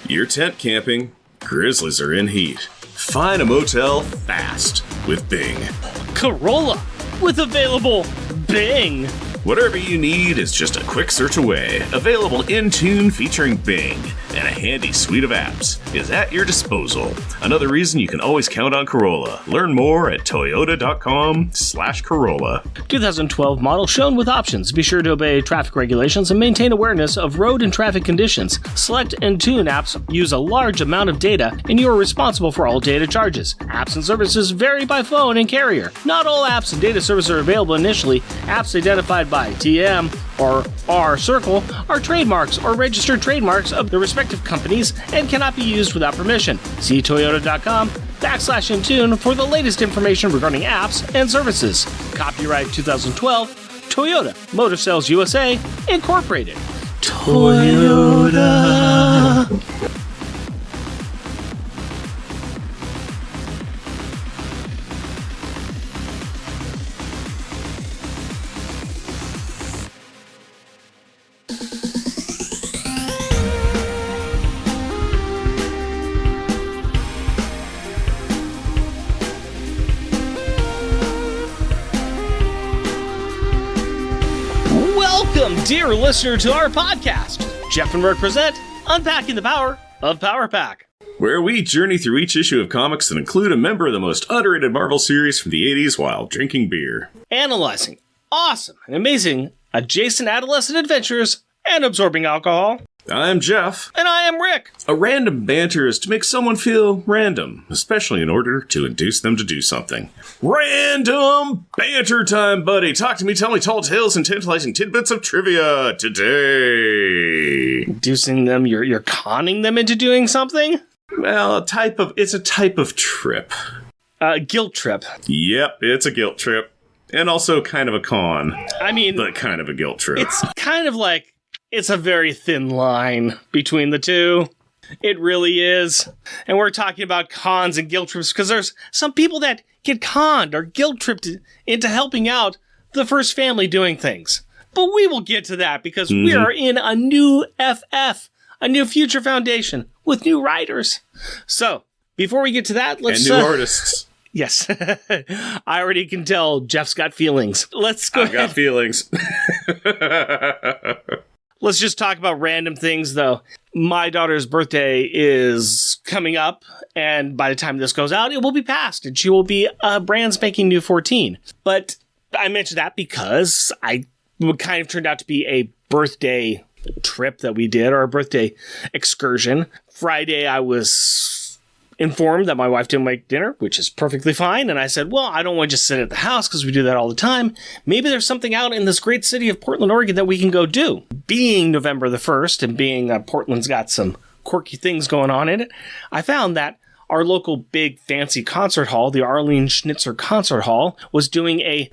You're tent camping. Grizzlies are in heat. Find a motel fast with Bing. Corolla with available Bing. Whatever you need is just a quick search away. Available in tune featuring Bing, and a handy suite of apps is at your disposal. Another reason you can always count on Corolla. Learn more at toyota.com/Corolla. 2012 model shown with options. Be sure to obey traffic regulations and maintain awareness of road and traffic conditions. Select and tune apps use a large amount of data, and you are responsible for all data charges. Apps and services vary by phone and carrier. Not all apps and data services are available initially. Apps identified by TM or R-Circle are trademarks or registered trademarks of the respective companies and cannot be used without permission. See toyota.com/Intune for the latest information regarding apps and services. Copyright 2012, Toyota Motor Sales USA, Incorporated. Toyota. Welcome, dear listener, to our podcast. Jeff and Rick present Unpacking the Power of Power Pack, where we journey through each issue of comics that include a member of the most underrated Marvel series from the 80s while drinking beer. Analyzing awesome and amazing adjacent adolescent adventures and absorbing alcohol. I'm Jeff. And I am Rick. A random banter is to make someone feel random, especially in order to induce them to do something. Random banter time, buddy. Talk to me, tell me tall tales and tantalizing tidbits of trivia today. Inducing them, you're conning them into doing something? Well, it's a type of trip. Guilt trip. Yep, it's a guilt trip. And also kind of a con. I mean, but kind of a guilt trip. It's kind of like, it's a very thin line between the two. It really is. And we're talking about cons and guilt trips because there's some people that get conned or guilt tripped into helping out the first family doing things. But we will get to that because we are in a new FF, a new Future Foundation with new writers. So, before we get to that, let's... And new artists. Yes. I already can tell Jeff's got feelings. Let's go ahead. I've got feelings. Let's just talk about random things, though. My daughter's birthday is coming up, and by the time this goes out, it will be past, and she will be a brand spanking new 14. But I mentioned that because it kind of turned out to be a birthday trip that we did, or a birthday excursion. Friday, I was informed that my wife didn't make dinner, which is perfectly fine. And I said, well, I don't want to just sit at the house because we do that all the time. Maybe there's something out in this great city of Portland, Oregon that we can go do. Being November the 1st and being Portland's got some quirky things going on in it, I found that our local big fancy concert hall, the Arlene Schnitzer Concert Hall, was doing it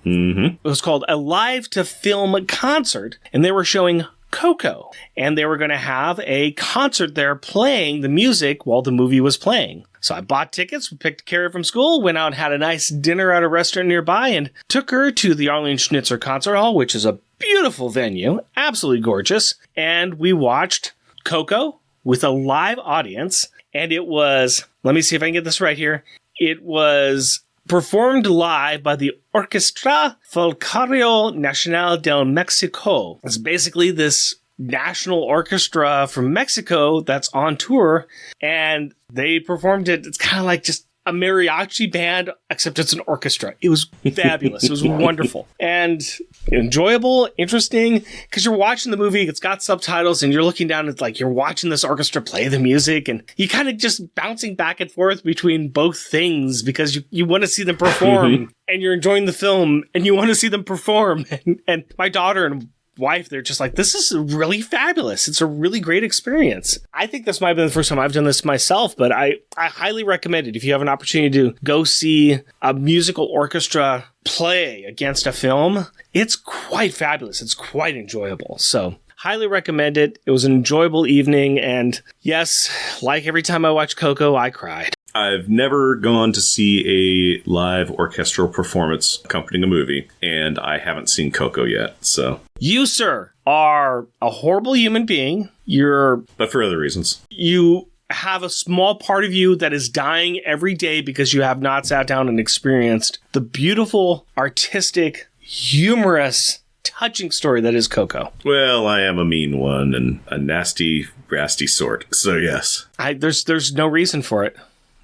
was called a live to film concert, and they were showing Coco, and they were going to have a concert there playing the music while the movie was playing. So I bought tickets, picked Carrie from school, went out and had a nice dinner at a restaurant nearby, and took her to the Arlene Schnitzer Concert Hall, which is a beautiful venue, absolutely gorgeous, and we watched Coco with a live audience, and it was, let me see if I can get this right here, it was performed live by the Orquestra Folclórico Nacional del Mexico. It's basically this national orchestra from Mexico that's on tour, and they performed it. It's kind of like just a mariachi band, except it's an orchestra. It was fabulous. It was wonderful and enjoyable, interesting, because you're watching the movie, it's got subtitles, and you're looking down, it's like you're watching this orchestra play the music, and you kind of just bouncing back and forth between both things because you want to see them perform, and you're enjoying the film, and you want to see them perform. And my daughter and wife, they're just like, this is really fabulous. It's a really great experience. I think this might have been the first time I've done this myself, but I highly recommend it if you have an opportunity to go see a musical orchestra play against a film. It's quite fabulous. It's quite enjoyable. So highly recommend it. It was an enjoyable evening, and yes, like every time I watch Coco, I cried. I've never gone to see a live orchestral performance accompanying a movie, and I haven't seen Coco yet, so... You, sir, are a horrible human being. But for other reasons. You have a small part of you that is dying every day because you have not sat down and experienced the beautiful, artistic, humorous, touching story that is Coco. Well, I am a mean one and a nasty, rasty sort. So yes. There's no reason for it.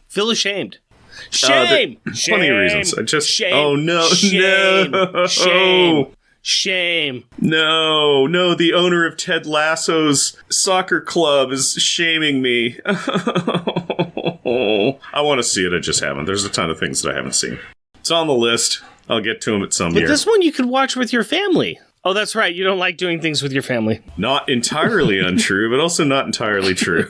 Feel ashamed. Shame! Shame! Plenty of reasons. I just... Shame! Oh, no. Shame! No. Shame! Shame! No, the owner of Ted Lasso's soccer club is shaming me. I want to see it, I just haven't. There's a ton of things that I haven't seen. It's on the list. I'll get to them at some year. But this one you could watch with your family. Oh, that's right. You don't like doing things with your family. Not entirely untrue, but also not entirely true.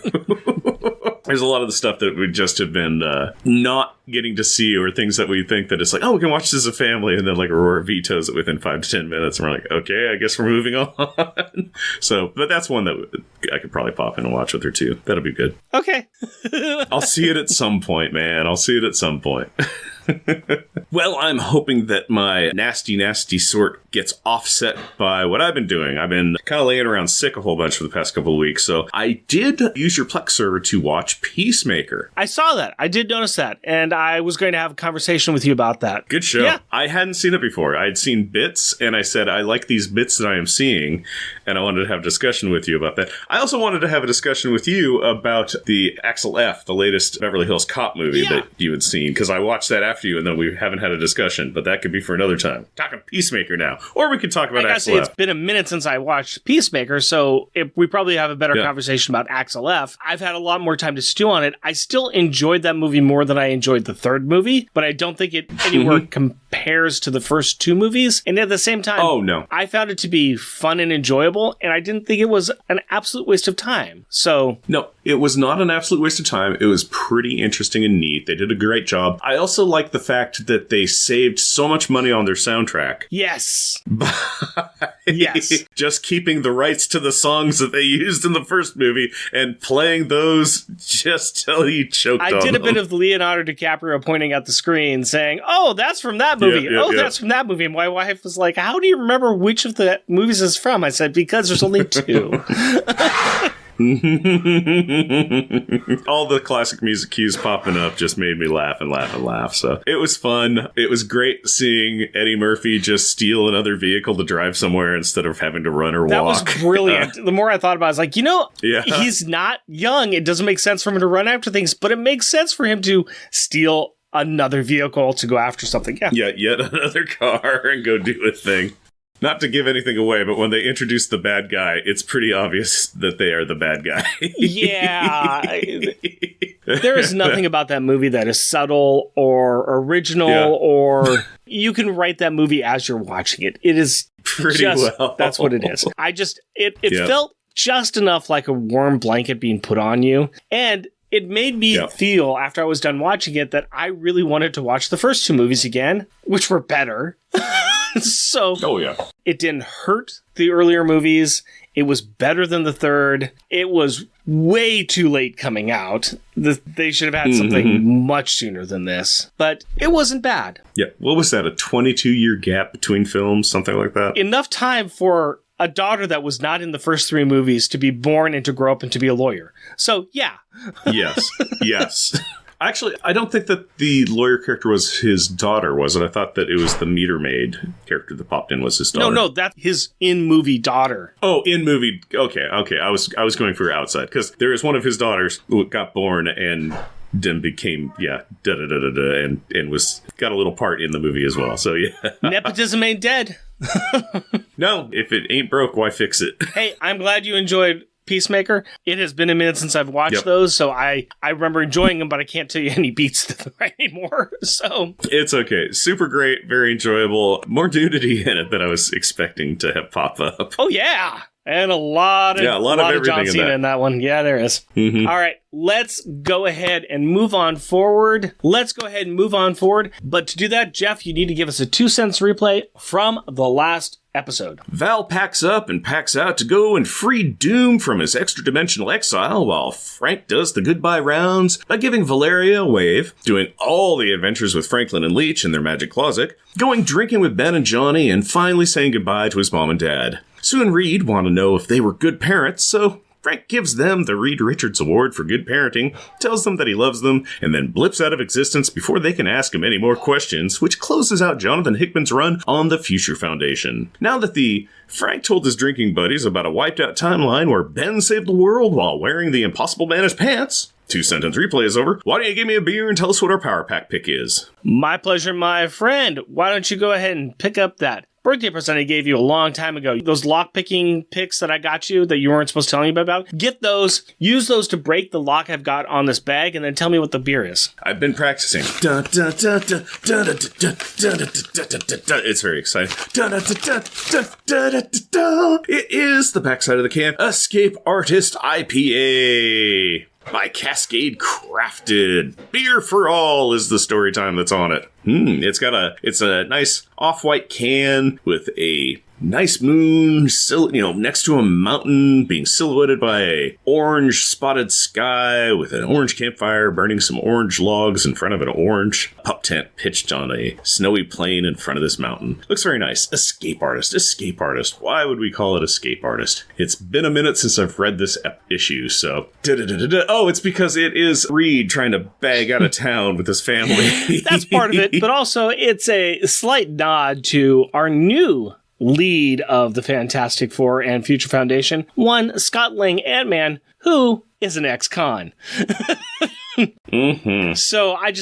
There's a lot of the stuff that we just have been not getting to see, or things that we think that it's like, oh, we can watch this as a family, and then like Aurora vetoes it within 5 to 10 minutes, and we're like, okay, I guess we're moving on. So, but that's one that I could probably pop in and watch with her too. That'll be good. Okay. I'll see it at some point, man. I'll see it at some point. Well, I'm hoping that my nasty sort gets offset by what I've been doing. I've been kind of laying around sick a whole bunch for the past couple of weeks, so I did use your Plex server to watch Peacemaker. I saw that. I did notice that, and I was going to have a conversation with you about that. Good show. Yeah. I hadn't seen it before. I had seen bits, and I said, I like these bits that I am seeing, and I wanted to have a discussion with you about that. I also wanted to have a discussion with you about the Axel F., the latest Beverly Hills Cop movie that you had seen, because I watched that after you, and then we haven't had a discussion, but that could be for another time. Talking Peacemaker now. Or we could talk about Axel F. It's been a minute since I watched Peacemaker, so we probably have a better conversation about Axel F. I've had a lot more time to stew on it. I still enjoyed that movie more than I enjoyed the third movie, but I don't think it anywhere compares to the first two movies. And at the same time, I found it to be fun and enjoyable, and I didn't think it was an absolute waste of time. So no, it was not an absolute waste of time. It was pretty interesting and neat. They did a great job. I also like the fact that they saved so much money on their soundtrack. Yes. Yes. Just keeping the rights to the songs that they used in the first movie and playing those just till you choked on them. I did a bit of Leonardo DiCaprio pointing at the screen saying, oh, that's from that movie. That's from that movie. And my wife was like, how do you remember which of the movies is from? I said, because there's only two. All the classic music cues popping up just made me laugh and laugh and laugh. So it was fun. It was great seeing Eddie Murphy just steal another vehicle to drive somewhere instead of having to run or walk. That was brilliant. The more I thought about it, I was like, he's not young. It doesn't make sense for him to run after things, but it makes sense for him to steal another vehicle to go after something. Yeah, yet another car and go do a thing. Not to give anything away, but when they introduce the bad guy, it's pretty obvious that they are the bad guy. Yeah. There is nothing about that movie that is subtle or original, or you can write that movie as you're watching it. It is pretty well. That's what it is. It felt just enough like a warm blanket being put on you. And it made me feel, after I was done watching it, that I really wanted to watch the first two movies again, which were better. So it didn't hurt the earlier movies. It was better than the third. It was way too late coming out. They should have had something much sooner than this. But it wasn't bad. Yeah. What was that? A 22-year gap between films? Something like that? Enough time for a daughter that was not in the first three movies to be born and to grow up and to be a lawyer. So, yeah. Yes. Actually, I don't think that the lawyer character was his daughter, was it? I thought that it was the meter maid character that popped in was his daughter. No, that's his in-movie daughter. Oh, in-movie. Okay. I was going for outside, because there is one of his daughters who got born and then became, and was got a little part in the movie as well. So, yeah. Nepotism ain't dead. No, if it ain't broke, why fix it? Hey, I'm glad you enjoyed Peacemaker. It has been a minute since I've watched those, so I remember enjoying them, but I can't tell you any beats to them anymore. So it's okay. Super great, very enjoyable. More nudity in it than I was expecting to have pop up. Oh yeah. And a lot of John Cena in that one. Yeah, there is. All right, let's go ahead and move on forward. But to do that, Jeff, you need to give us a 2 cents replay from the last episode. Val packs up and packs out to go and free Doom from his extra-dimensional exile, while Frank does the goodbye rounds by giving Valeria a wave, doing all the adventures with Franklin and Leech in their magic closet, going drinking with Ben and Johnny, and finally saying goodbye to his mom and dad. Sue and Reed want to know if they were good parents, so Frank gives them the Reed Richards Award for good parenting, tells them that he loves them, and then blips out of existence before they can ask him any more questions, which closes out Jonathan Hickman's run on the Future Foundation. Now that Frank told his drinking buddies about a wiped-out timeline where Ben saved the world while wearing the Impossible Man as pants. 2-sentence replay is over. Why don't you give me a beer and tell us what our Power Pack pick is? My pleasure, my friend. Why don't you go ahead and pick up that birthday present I gave you a long time ago. Those lock-picking picks that I got you that you weren't supposed to tell me about. Get those. Use those to break the lock I've got on this bag, and then tell me what the beer is. I've been practicing. It's very exciting. It is the backside of the can. Escape Artist IPA. By Cascade Crafted. Beer for all is the story time that's on it. It's a nice off-white can with a nice moon, next to a mountain being silhouetted by a orange spotted sky with an orange campfire burning some orange logs in front of an orange pup tent pitched on a snowy plain in front of this mountain. Looks very nice. Escape Artist. Why would we call it Escape Artist? It's been a minute since I've read this issue, so... Oh, it's because it is Reed trying to bag out of town with his family. That's part of it, but also it's a slight nod to our new lead of the Fantastic Four and Future Foundation, one Scott Lang Ant-Man, who is an ex-con. So I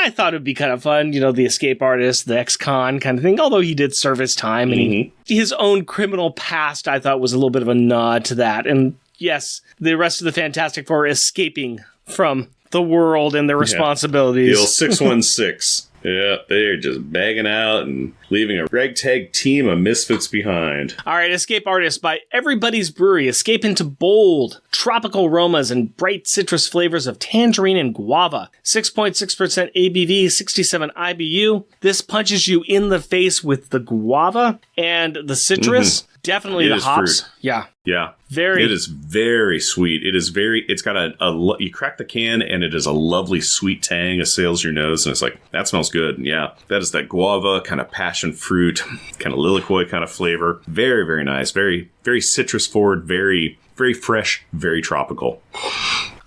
thought it'd be kind of fun, the escape artist, the ex-con kind of thing, although he did serve his time, and his own criminal past, I thought, was a little bit of a nod to that. And yes, the rest of the Fantastic Four escaping from the world and their responsibilities. The old 616. Yeah, they're just bagging out and leaving a ragtag team of misfits behind. All right, Escape Artist by Everybody's Brewery. Escape into bold, tropical aromas and bright citrus flavors of tangerine and guava. 6.6% ABV, 67 IBU. This punches you in the face with the guava and the citrus. Definitely the hops. Fruit. Yeah. Yeah. It is very sweet. It's got you crack the can and it is a lovely sweet tang, assails your nose, and it's like, that smells good. Yeah. That is that guava, kind of passion fruit, kind of lilikoi kind of flavor. Very, very nice. Very, very citrus forward, very, very fresh, very tropical.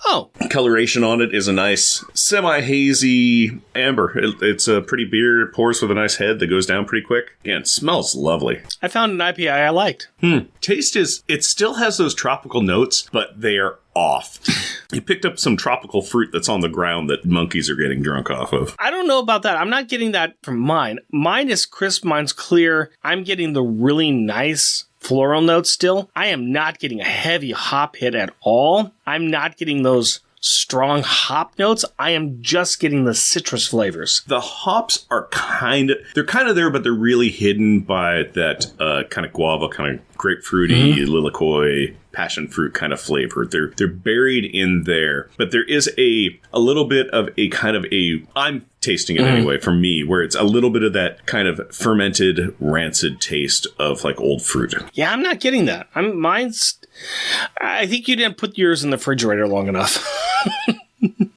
Oh. Coloration on it is a nice semi-hazy amber. It's a pretty beer. It pours with a nice head that goes down pretty quick. Again, it smells lovely. I found an IPA I liked. Taste it still has those tropical notes, but they are off. You picked up some tropical fruit that's on the ground that monkeys are getting drunk off of. I don't know about that. I'm not getting that from mine. Mine is crisp. Mine's clear. I'm getting the really nice floral notes still. I am not getting a heavy hop hit at all. I'm not getting those strong hop notes. I am just getting the citrus flavors. The hops are kind of there, but they're really hidden by that kind of guava, kind of grapefruity, lilikoi, passion fruit kind of flavor. They're buried in there, but there is a little bit of a kind of I'm tasting it anyway for me, where it's a little bit of that kind of fermented, rancid taste of like old fruit. Yeah, I'm not getting that. I think you didn't put yours in the refrigerator long enough.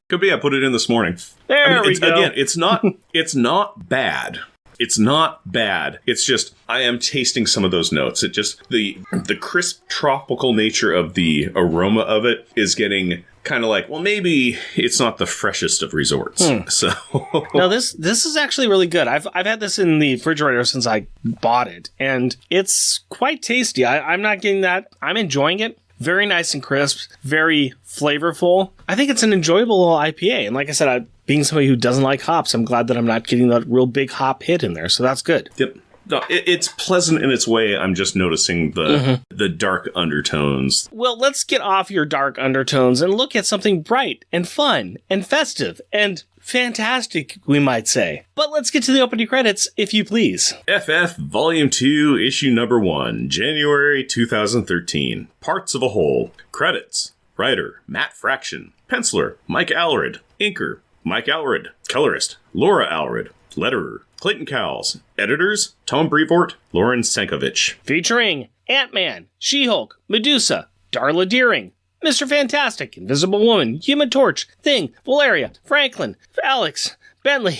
Could be. I put it in this morning. There we go. Again, it's not bad. It's not bad. It's just, I am tasting some of those notes. It just, the crisp tropical nature of the aroma of it is getting kind of like, well, maybe it's not the freshest of resorts. So no, this is actually really good. I've had this in the refrigerator since I bought it, and it's quite tasty. I'm not getting that. I'm enjoying it. Very nice and crisp, very flavorful. I think it's an enjoyable IPA. And like I said, being somebody who doesn't like hops, I'm glad that I'm not getting that real big hop hit in there. So that's good. Yep. No, it's pleasant in its way. I'm just noticing the dark undertones. Well, let's get off your dark undertones and look at something bright and fun and festive and fantastic, we might say. But let's get to the opening credits, if you please. FF Volume 2, Issue Number 1, January 2013. Parts of a Whole. Credits. Writer, Matt Fraction. Penciler, Mike Allred. Inker, Mike Allred. Colorist, Laura Allred. Letterer, Clayton Cowles. Editors, Tom Brevoort, Lauren Sankovic. Featuring Ant-Man, She-Hulk, Medusa, Darla Deering, Mr. Fantastic, Invisible Woman, Human Torch, Thing, Valeria, Franklin, Alex, Bentley,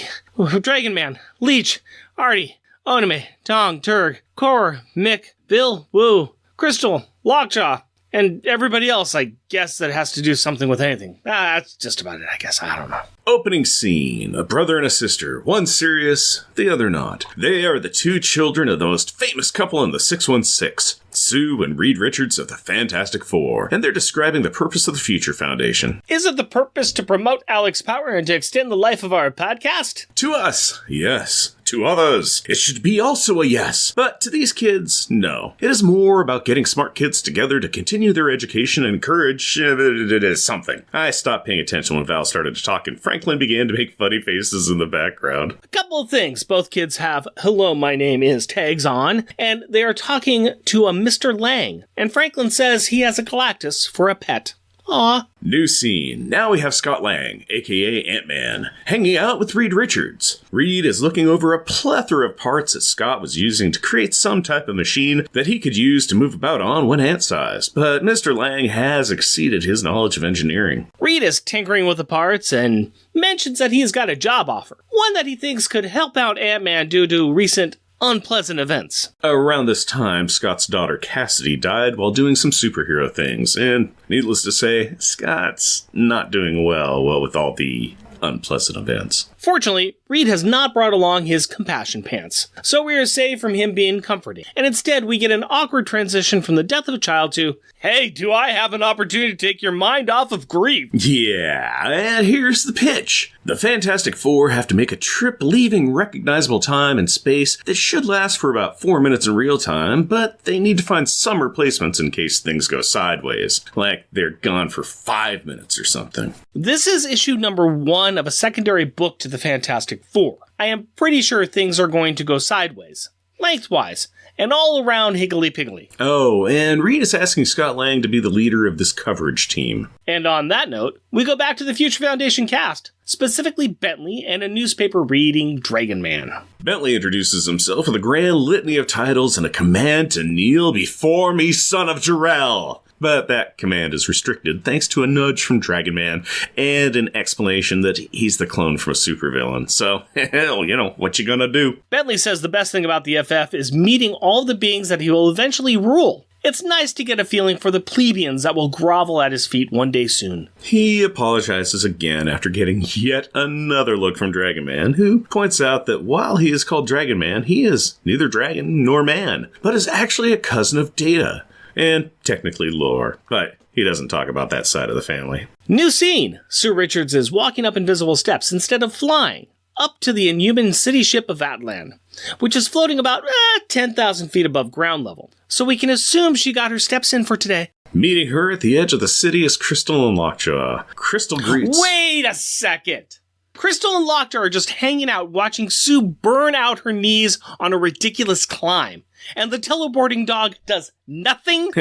Dragon Man, Leech, Artie, Onime, Tong, Turg, Kor, Mick, Bill, Woo, Crystal, Lockjaw, And everybody else, I guess, that has to do something with anything. That's just about it, I guess. I don't know. Opening scene, a brother and a sister, one serious, the other not. They are the two children of the most famous couple in the 616, Sue and Reed Richards of the Fantastic Four, and they're describing the purpose of the Future Foundation. Is it the purpose to promote Alex Power and to extend the life of our podcast? To us, yes. To others, it should be also a yes. But to these kids, no. It is more about getting smart kids together to continue their education and encourage it is something. I stopped paying attention when Val started to talk and Franklin began to make funny faces in the background. A couple of things. Both kids have "Hello, my name is" tags on, and they are talking to a Mr. Lang. And Franklin says he has a Galactus for a pet. Aw. New scene. Now we have Scott Lang, aka Ant-Man, hanging out with Reed Richards. Reed is looking over a plethora of parts that Scott was using to create some type of machine that he could use to move about on when ant-sized, but Mr. Lang has exceeded his knowledge of engineering. Reed is tinkering with the parts and mentions that he's got a job offer, one that he thinks could help out Ant-Man due to recent unpleasant events. Around this time, Scott's daughter Cassidy died while doing some superhero things, and needless to say, Scott's not doing well with all the unpleasant events. Fortunately, Reed has not brought along his compassion pants, so we are saved from him being comforting, and instead we get an awkward transition from the death of a child to, "Hey, do I have an opportunity to take your mind off of grief?" Yeah, and here's the pitch. The Fantastic Four have to make a trip leaving recognizable time and space that should last for about 4 minutes in real time, but they need to find some replacements in case things go sideways, like they're gone for 5 minutes or something. This is issue number 1 of a secondary book to the Fantastic Four. I am pretty sure things are going to go sideways, lengthwise, and all around higgledy-piggledy. Oh, and Reed is asking Scott Lang to be the leader of this coverage team. And on that note, we go back to the Future Foundation cast, specifically Bentley and a newspaper reading Dragon Man. Bentley introduces himself with a grand litany of titles and a command to kneel before me, son of Jor-El. But that command is restricted thanks to a nudge from Dragon Man and an explanation that he's the clone from a supervillain. So, hell, what you gonna do? Bentley says the best thing about the FF is meeting all the beings that he will eventually rule. It's nice to get a feeling for the plebeians that will grovel at his feet one day soon. He apologizes again after getting yet another look from Dragon Man, who points out that while he is called Dragon Man, he is neither dragon nor man, but is actually a cousin of Data. And technically lore, but he doesn't talk about that side of the family. New scene! Sue Richards is walking up invisible steps instead of flying, up to the inhuman city ship of Atlan, which is floating about 10,000 feet above ground level. So we can assume she got her steps in for today. Meeting her at the edge of the city is Crystal and Lockjaw. Crystal greets... Wait a second! Crystal and Lockjaw are just hanging out watching Sue burn out her knees on a ridiculous climb. And the teleporting dog does nothing?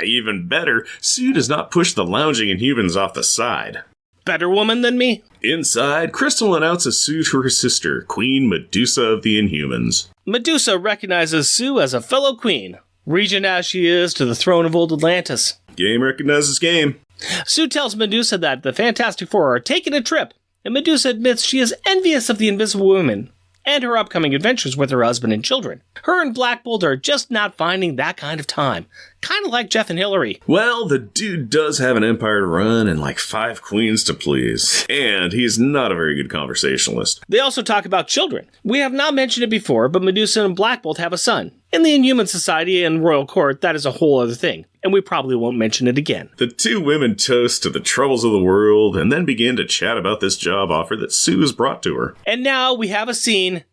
Even better, Sue does not push the lounging Inhumans off the side. Better woman than me? Inside, Crystal announces Sue to her sister, Queen Medusa of the Inhumans. Medusa recognizes Sue as a fellow queen, regent as she is to the throne of old Atlantis. Game recognizes game. Sue tells Medusa that the Fantastic Four are taking a trip, and Medusa admits she is envious of the Invisible Women and her upcoming adventures with her husband and children. Her and Black Bolt are just not finding that kind of time. Kind of like Jeff and Hillary. Well, the dude does have an empire to run and like 5 queens to please. And he's not a very good conversationalist. They also talk about children. We have not mentioned it before, but Medusa and Black Bolt have a son. In the Inhuman Society and Royal Court, that is a whole other thing. And we probably won't mention it again. The two women toast to the troubles of the world and then begin to chat about this job offer that Sue has brought to her. And now we have a scene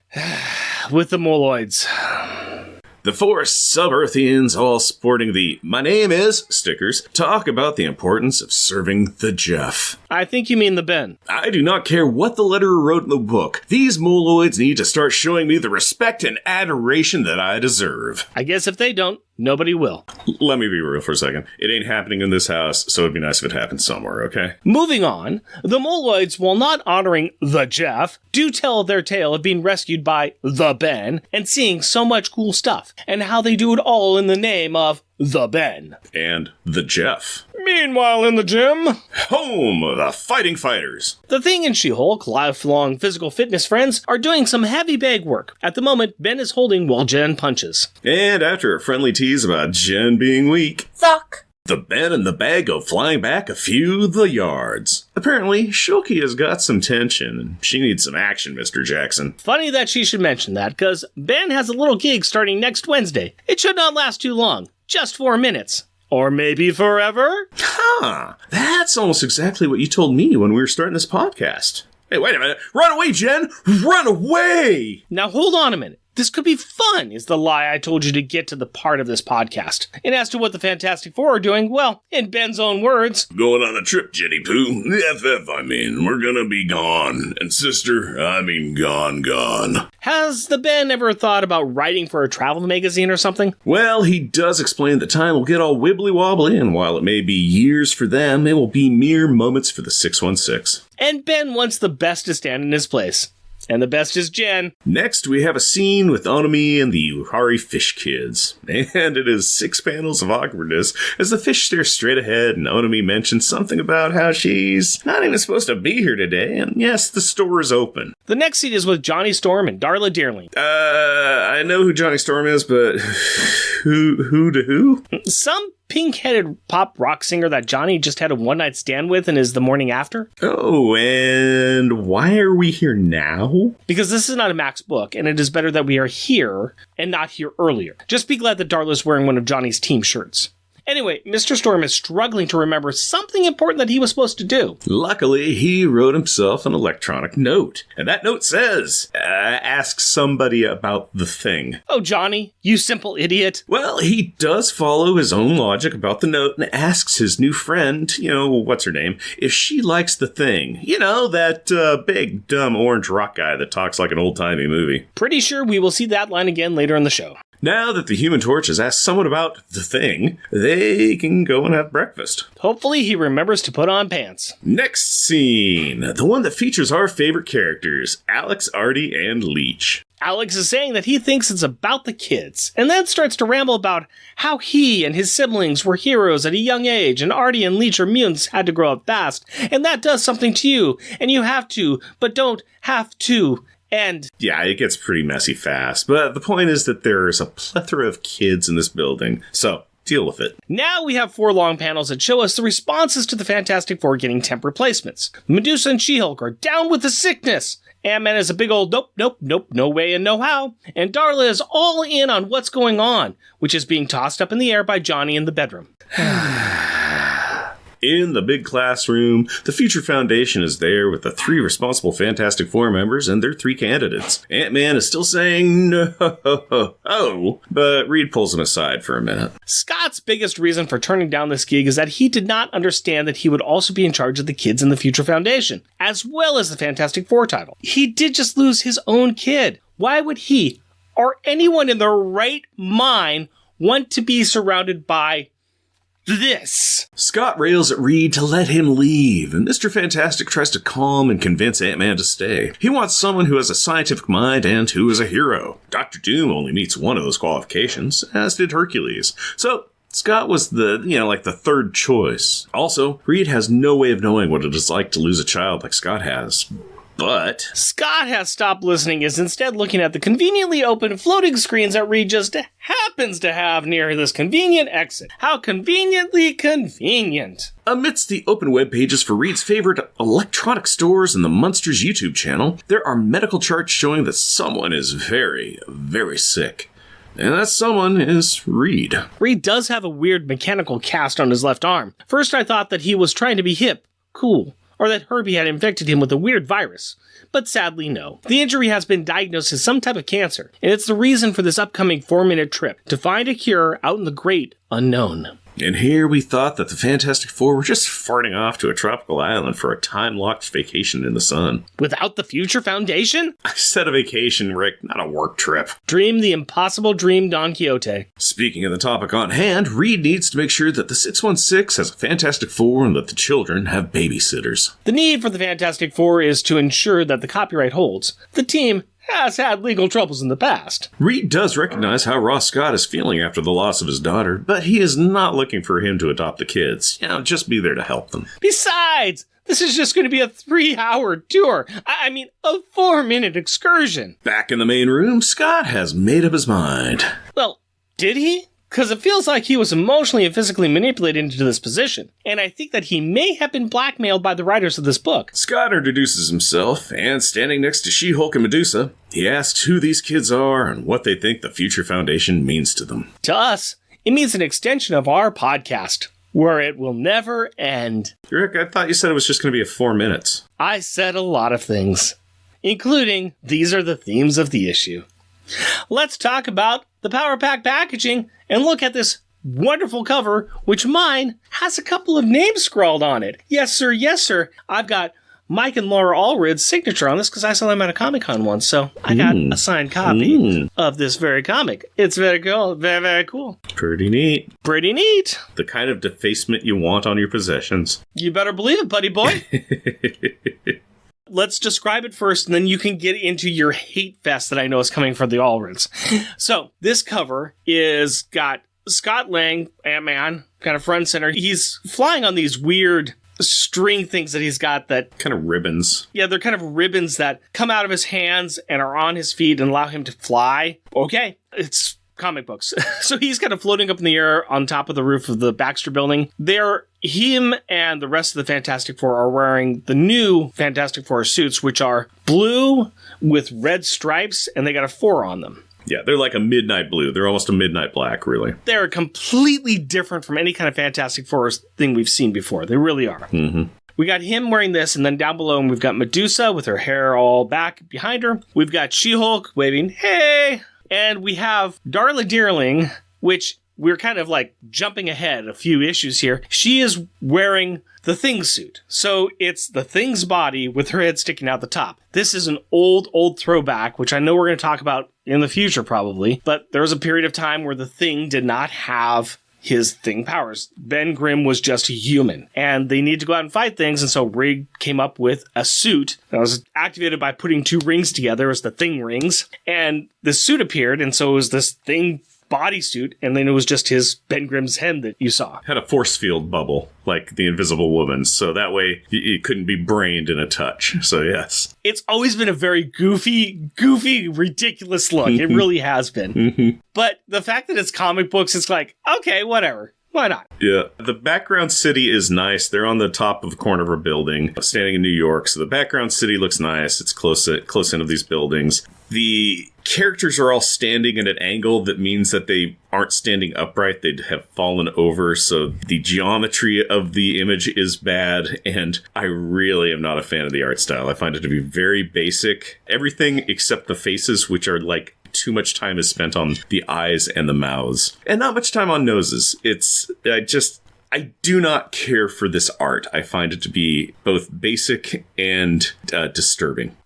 with the Moloids. The 4 sub-Earthians, all sporting the "My name is" stickers, talk about the importance of serving the Jeff. I think you mean the Ben. I do not care what the letterer wrote in the book. These Moloids need to start showing me the respect and adoration that I deserve. I guess if they don't, nobody will. Let me be real for a second. It ain't happening in this house, so it'd be nice if it happened somewhere, okay? Moving on, the Moloids, while not honoring the Jeff, do tell their tale of being rescued by the Ben and seeing so much cool stuff, and how they do it all in the name of the Ben. And the Jeff. Meanwhile in the gym, home of the Fighting Fighters. The Thing and She-Hulk, lifelong physical fitness friends, are doing some heavy bag work. At the moment, Ben is holding while Jen punches. And after a friendly tease about Jen being weak, suck. The Ben and the bag go flying back a few the yards. Apparently, Shoki has got some tension, and she needs some action, Mr. Jackson. Funny that she should mention that, because Ben has a little gig starting next Wednesday. It should not last too long, just 4 minutes. Or maybe forever? Huh, that's almost exactly what you told me when we were starting this podcast. Hey, wait a minute. Run away, Jen! Run away! Now hold on a minute. This could be fun, is the lie I told you to get to the part of this podcast. And as to what the Fantastic Four are doing, well, in Ben's own words, going on a trip, Jenny Pooh. FF, I mean, we're gonna be gone. And sister, I mean gone. Has the Ben ever thought about writing for a travel magazine or something? Well, he does explain that time will get all wibbly-wobbly, and while it may be years for them, it will be mere moments for the 616. And Ben wants the best to stand in his place. And the best is Jen. Next, we have a scene with Onami and the Uhari Fish Kids. And it is 6 panels of awkwardness as the fish stare straight ahead and Onami mentions something about how she's not even supposed to be here today. And yes, the store is open. The next scene is with Johnny Storm and Darla Dearling. I know who Johnny Storm is, but who to who? Some pink-headed pop rock singer that Johnny just had a one-night stand with and is the morning after. Oh, and why are we here now? Because this is not a Max book, and it is better that we are here and not here earlier. Just be glad that Darla's wearing one of Johnny's team shirts. Anyway, Mr. Storm is struggling to remember something important that he was supposed to do. Luckily, he wrote himself an electronic note. And that note says, ask somebody about the thing. Oh, Johnny, you simple idiot. Well, he does follow his own logic about the note and asks his new friend, what's her name, if she likes the thing. That big, dumb orange rock guy that talks like an old-timey movie. Pretty sure we will see that line again later in the show. Now that the Human Torch has asked someone about the thing, they can go and have breakfast. Hopefully he remembers to put on pants. Next scene, the one that features our favorite characters, Alex, Artie, and Leech. Alex is saying that he thinks it's about the kids, and then starts to ramble about how he and his siblings were heroes at a young age, and Artie and Leech are mutants, had to grow up fast, and that does something to you, and you have to, but don't have to. And yeah, it gets pretty messy fast, but the point is that there's a plethora of kids in this building, so deal with it. Now we have 4 long panels that show us the responses to the Fantastic Four getting temp replacements. Medusa and She-Hulk are down with the sickness. Ant-Man is a big old nope, no way and no how. And Darla is all in on what's going on, which is being tossed up in the air by Johnny in the bedroom. In the big classroom, the Future Foundation is there with the 3 responsible Fantastic Four members and their 3 candidates. Ant-Man is still saying no, but Reed pulls him aside for a minute. Scott's biggest reason for turning down this gig is that he did not understand that he would also be in charge of the kids in the Future Foundation, as well as the Fantastic Four title. He did just lose his own kid. Why would he, or anyone in their right mind, want to be surrounded by this? Scott rails at Reed to let him leave, and Mr. Fantastic tries to calm and convince Ant-Man to stay. He wants someone who has a scientific mind and who is a hero. Dr. Doom only meets one of those qualifications, as did Hercules. So Scott was the, the third choice. Also, Reed has no way of knowing what it is like to lose a child like Scott has. But Scott has stopped listening, is instead looking at the conveniently open floating screens that Reed just happens to have near this convenient exit. How conveniently convenient. Amidst the open web pages for Reed's favorite electronic stores and the Munsters YouTube channel, there are medical charts showing that someone is very, very sick. And that someone is Reed. Reed does have a weird mechanical cast on his left arm. First I thought that he was trying to be hip, cool, or that Herbie had infected him with a weird virus. But sadly, no. The injury has been diagnosed as some type of cancer, and it's the reason for this upcoming 4-minute trip, to find a cure out in the great unknown. And here we thought that the Fantastic Four were just farting off to a tropical island for a time-locked vacation in the sun. Without the Future Foundation? I said a vacation, Rick, not a work trip. Dream the impossible dream, Don Quixote. Speaking of the topic on hand, Reed needs to make sure that the 616 has a Fantastic Four and that the children have babysitters. The need for the Fantastic Four is to ensure that the copyright holds. The team has had legal troubles in the past. Reed does recognize how Ross Scott is feeling after the loss of his daughter, but he is not looking for him to adopt the kids. Just be there to help them. Besides, this is just going to be a 3-hour tour. I mean, a 4-minute excursion. Back in the main room, Scott has made up his mind. Well, did he? because it feels like he was emotionally and physically manipulated into this position. And I think that he may have been blackmailed by the writers of this book. Scott introduces himself, and standing next to She-Hulk and Medusa, he asks who these kids are and what they think the Future Foundation means to them. To us, it means an extension of our podcast, where it will never end. Rick, I thought you said it was just going to be 4 minutes. I said a lot of things, including these are the themes of the issue. Let's talk about the Power Pack packaging and look at this wonderful cover, which mine has a couple of names scrawled on it. Yes, sir. Yes, sir. I've got Mike and Laura Allred's signature on this because I saw them at a Comic-Con once, so I got a signed copy of this very comic. It's very cool. Very, very cool. Pretty neat. Pretty neat. The kind of defacement you want on your possessions. You better believe it, buddy boy. Let's describe it first, and then you can get into your hate fest that I know is coming from the Allreds. So, this cover is got Scott Lang, Ant-Man, kind of front and center. He's flying on these weird string things that he's got that... Kind of ribbons. Yeah, they're kind of ribbons that come out of his hands and are on his feet and allow him to fly. Okay, it's comic books. So he's kind of floating up in the air on top of the roof of the Baxter building. Him and the rest of the Fantastic Four are wearing the new Fantastic Four suits, which are blue with red stripes, and they got a 4 on them. Yeah, they're like a midnight blue. They're almost a midnight black, really. They're completely different from any kind of Fantastic Four thing we've seen before. They really are. Mm-hmm. We got him wearing this, and then down below we've got Medusa with her hair all back behind her. We've got She-Hulk waving, hey! And we have Darla Deerling, which we're kind of like jumping ahead a few issues here. She is wearing the Thing suit. So it's the Thing's body with her head sticking out the top. This is an old throwback, which I know we're going to talk about in the future probably, but there was a period of time where the Thing did not have his Thing powers. Ben Grimm was just a human, and they need to go out and fight things, and so Rig came up with a suit that was activated by putting 2 rings together as the Thing rings, and the suit appeared, and so it was this Thing bodysuit, and then it was just his Ben Grimm's head that you saw. Had a force field bubble, like the Invisible Woman, so that way it couldn't be brained in a touch. So yes. It's always been a very goofy, ridiculous look. It really has been. But the fact that it's comic books, it's like, okay, whatever. Why not? Yeah. The background city is nice. They're on the top of a corner of a building, standing in New York. So the background city looks nice. It's close into these buildings. The characters are all standing at an angle that means that they aren't standing upright. They'd have fallen over. So the geometry of the image is bad. And I really am not a fan of the art style. I find it to be very basic. Everything except the faces, which are like too much time is spent on the eyes and the mouths. And not much time on noses. I do not care for this art. I find it to be both basic and disturbing.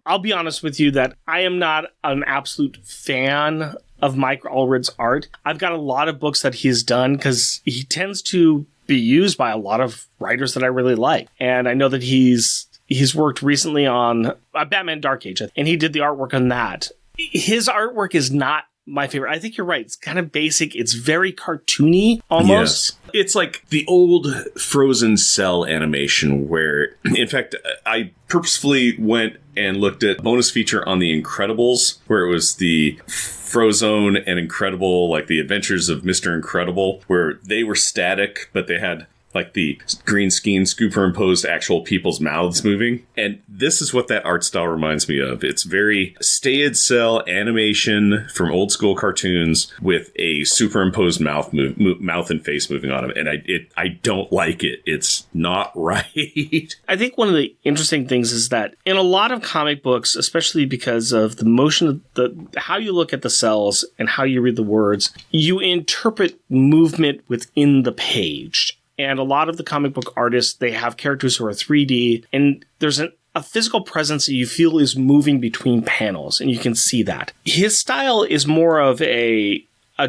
I'll be honest with you that I am not an absolute fan of Mike Allred's art. I've got a lot of books that he's done because he tends to be used by a lot of writers that I really like. And I know that he's worked recently on Batman Dark Age, and he did the artwork on that. His artwork is not my favorite. I think you're right. It's kind of basic. It's very cartoony, almost. Yes. It's like the old Frozen Cell animation where, in fact, I purposefully went and looked at bonus feature on The Incredibles, where it was the Frozone and Incredible, like the Adventures of Mr. Incredible, where they were static, but they had like the green screen superimposed actual people's mouths moving. And this is what that art style reminds me of. It's very stayed cell animation from old school cartoons with a superimposed mouth and face moving on them. And I don't like it. It's not right. I think one of the interesting things is that in a lot of comic books, especially because of the motion of how you look at the cells and how you read the words, you interpret movement within the page. And a lot of the comic book artists, they have characters who are 3D, and there's a physical presence that you feel is moving between panels, and you can see that. His style is more of a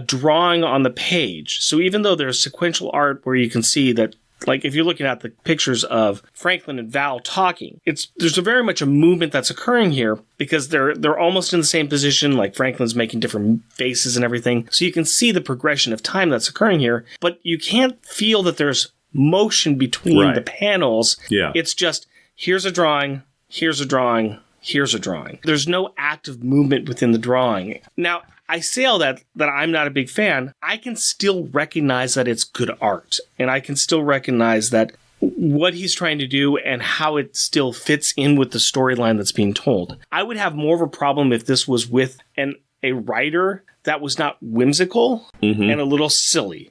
drawing on the page. So even though there's sequential art where you can see that, like if you're looking at the pictures of Franklin and Val talking, there's very much a movement that's occurring here because they're almost in the same position, like Franklin's making different faces and everything. So you can see the progression of time that's occurring here, but you can't feel that there's motion between the panels. Yeah. It's just, here's a drawing, here's a drawing, here's a drawing. There's no active movement within the drawing. Now, I say all that I'm not a big fan. I can still recognize that it's good art. And I can still recognize that what he's trying to do and how it still fits in with the storyline that's being told. I would have more of a problem if this was with a writer that was not whimsical and a little silly.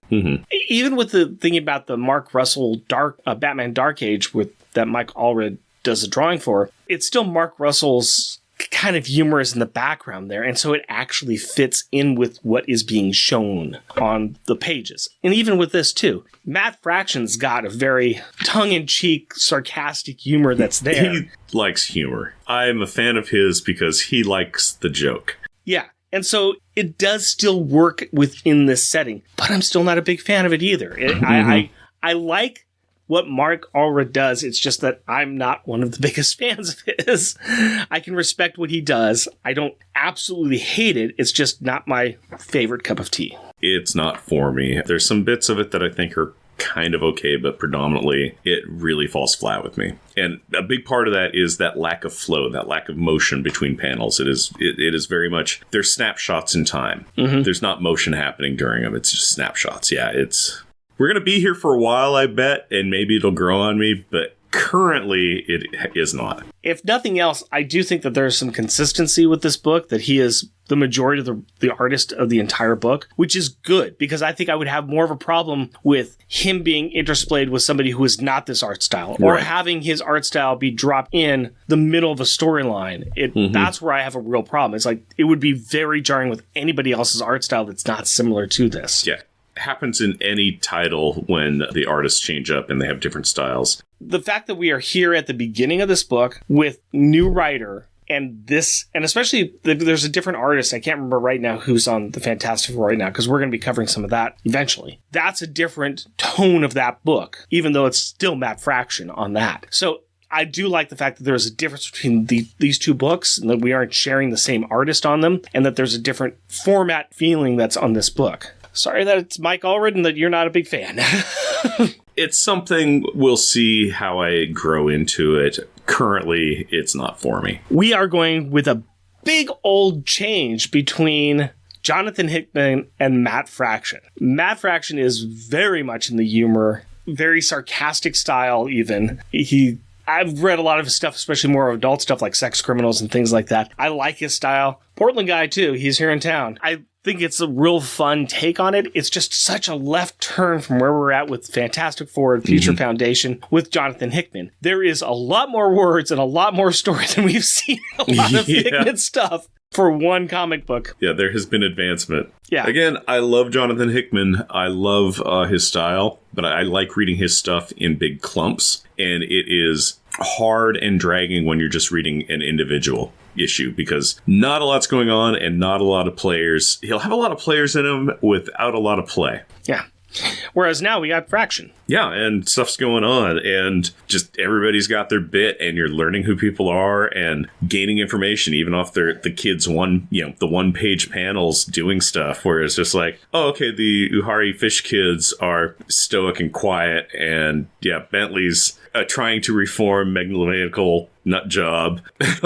Even with the thing about the Mark Russell Batman Dark Age that Mike Allred does the drawing for, it's still Mark Russell's kind of humor is in the background there, and so it actually fits in with what is being shown on the pages. And even with this too, Matt Fraction's got a very tongue-in-cheek, sarcastic humor that's there. He likes humor. I'm a fan of his because he likes the joke. Yeah, and so it does still work within this setting, but I'm still not a big fan of it either. I like what Mark Allred does. It's just that I'm not one of the biggest fans of his. I can respect what he does. I don't absolutely hate it. It's just not my favorite cup of tea. It's not for me. There's some bits of it that I think are kind of okay, but predominantly it really falls flat with me. And a big part of that is that lack of flow, that lack of motion between panels. It is very much, there's snapshots in time. There's not motion happening during them. It's just snapshots. Yeah, we're going to be here for a while, I bet, and maybe it'll grow on me, but currently it is not. If nothing else, I do think that there's some consistency with this book, that he is the majority of the artist of the entire book, which is good, because I think I would have more of a problem with him being intersplayed with somebody who is not this art style, or having his art style be dropped in the middle of a storyline. That's where I have a real problem. It's like, it would be very jarring with anybody else's art style that's not similar to this. Yeah. Happens in any title when the artists change up and they have different styles. The fact that we are here at the beginning of this book with new writer and this, and especially there's a different artist. I can't remember right now who's on the Fantastic Four right now, because we're going to be covering some of that eventually. That's a different tone of that book, even though it's still Matt Fraction on that. So I do like the fact that there's a difference between these two books, and that we aren't sharing the same artist on them, and that there's a different format feeling that's on this book. Sorry that it's Mike Allred and that you're not a big fan. It's something, we'll see how I grow into it. Currently, it's not for me. We are going with a big old change between Jonathan Hickman and Matt Fraction. Matt Fraction is very much in the humor, very sarcastic style even. I've read a lot of his stuff, especially more adult stuff like Sex Criminals and things like that. I like his style. Portland guy, too. He's here in town. I think it's a real fun take on it. It's just such a left turn from where we're at with Fantastic Four and Future Foundation with Jonathan Hickman. There is a lot more words and a lot more story than we've seen in a lot of Hickman stuff for one comic book. Yeah, there has been advancement. Yeah. Again, I love Jonathan Hickman. I love his style, but I like reading his stuff in big clumps, and it is hard and dragging when you're just reading an individual issue, because not a lot's going on and not a lot of players. He'll have a lot of players in him without a lot of play. Yeah. Whereas now we got Fraction. Yeah, and stuff's going on, and just everybody's got their bit, and you're learning who people are and gaining information, even off the kids' the one-page panels doing stuff, where it's just like, oh, okay, the Uhari Fish kids are stoic and quiet, and yeah, Bentley's trying to reform megalomaniacal nut job,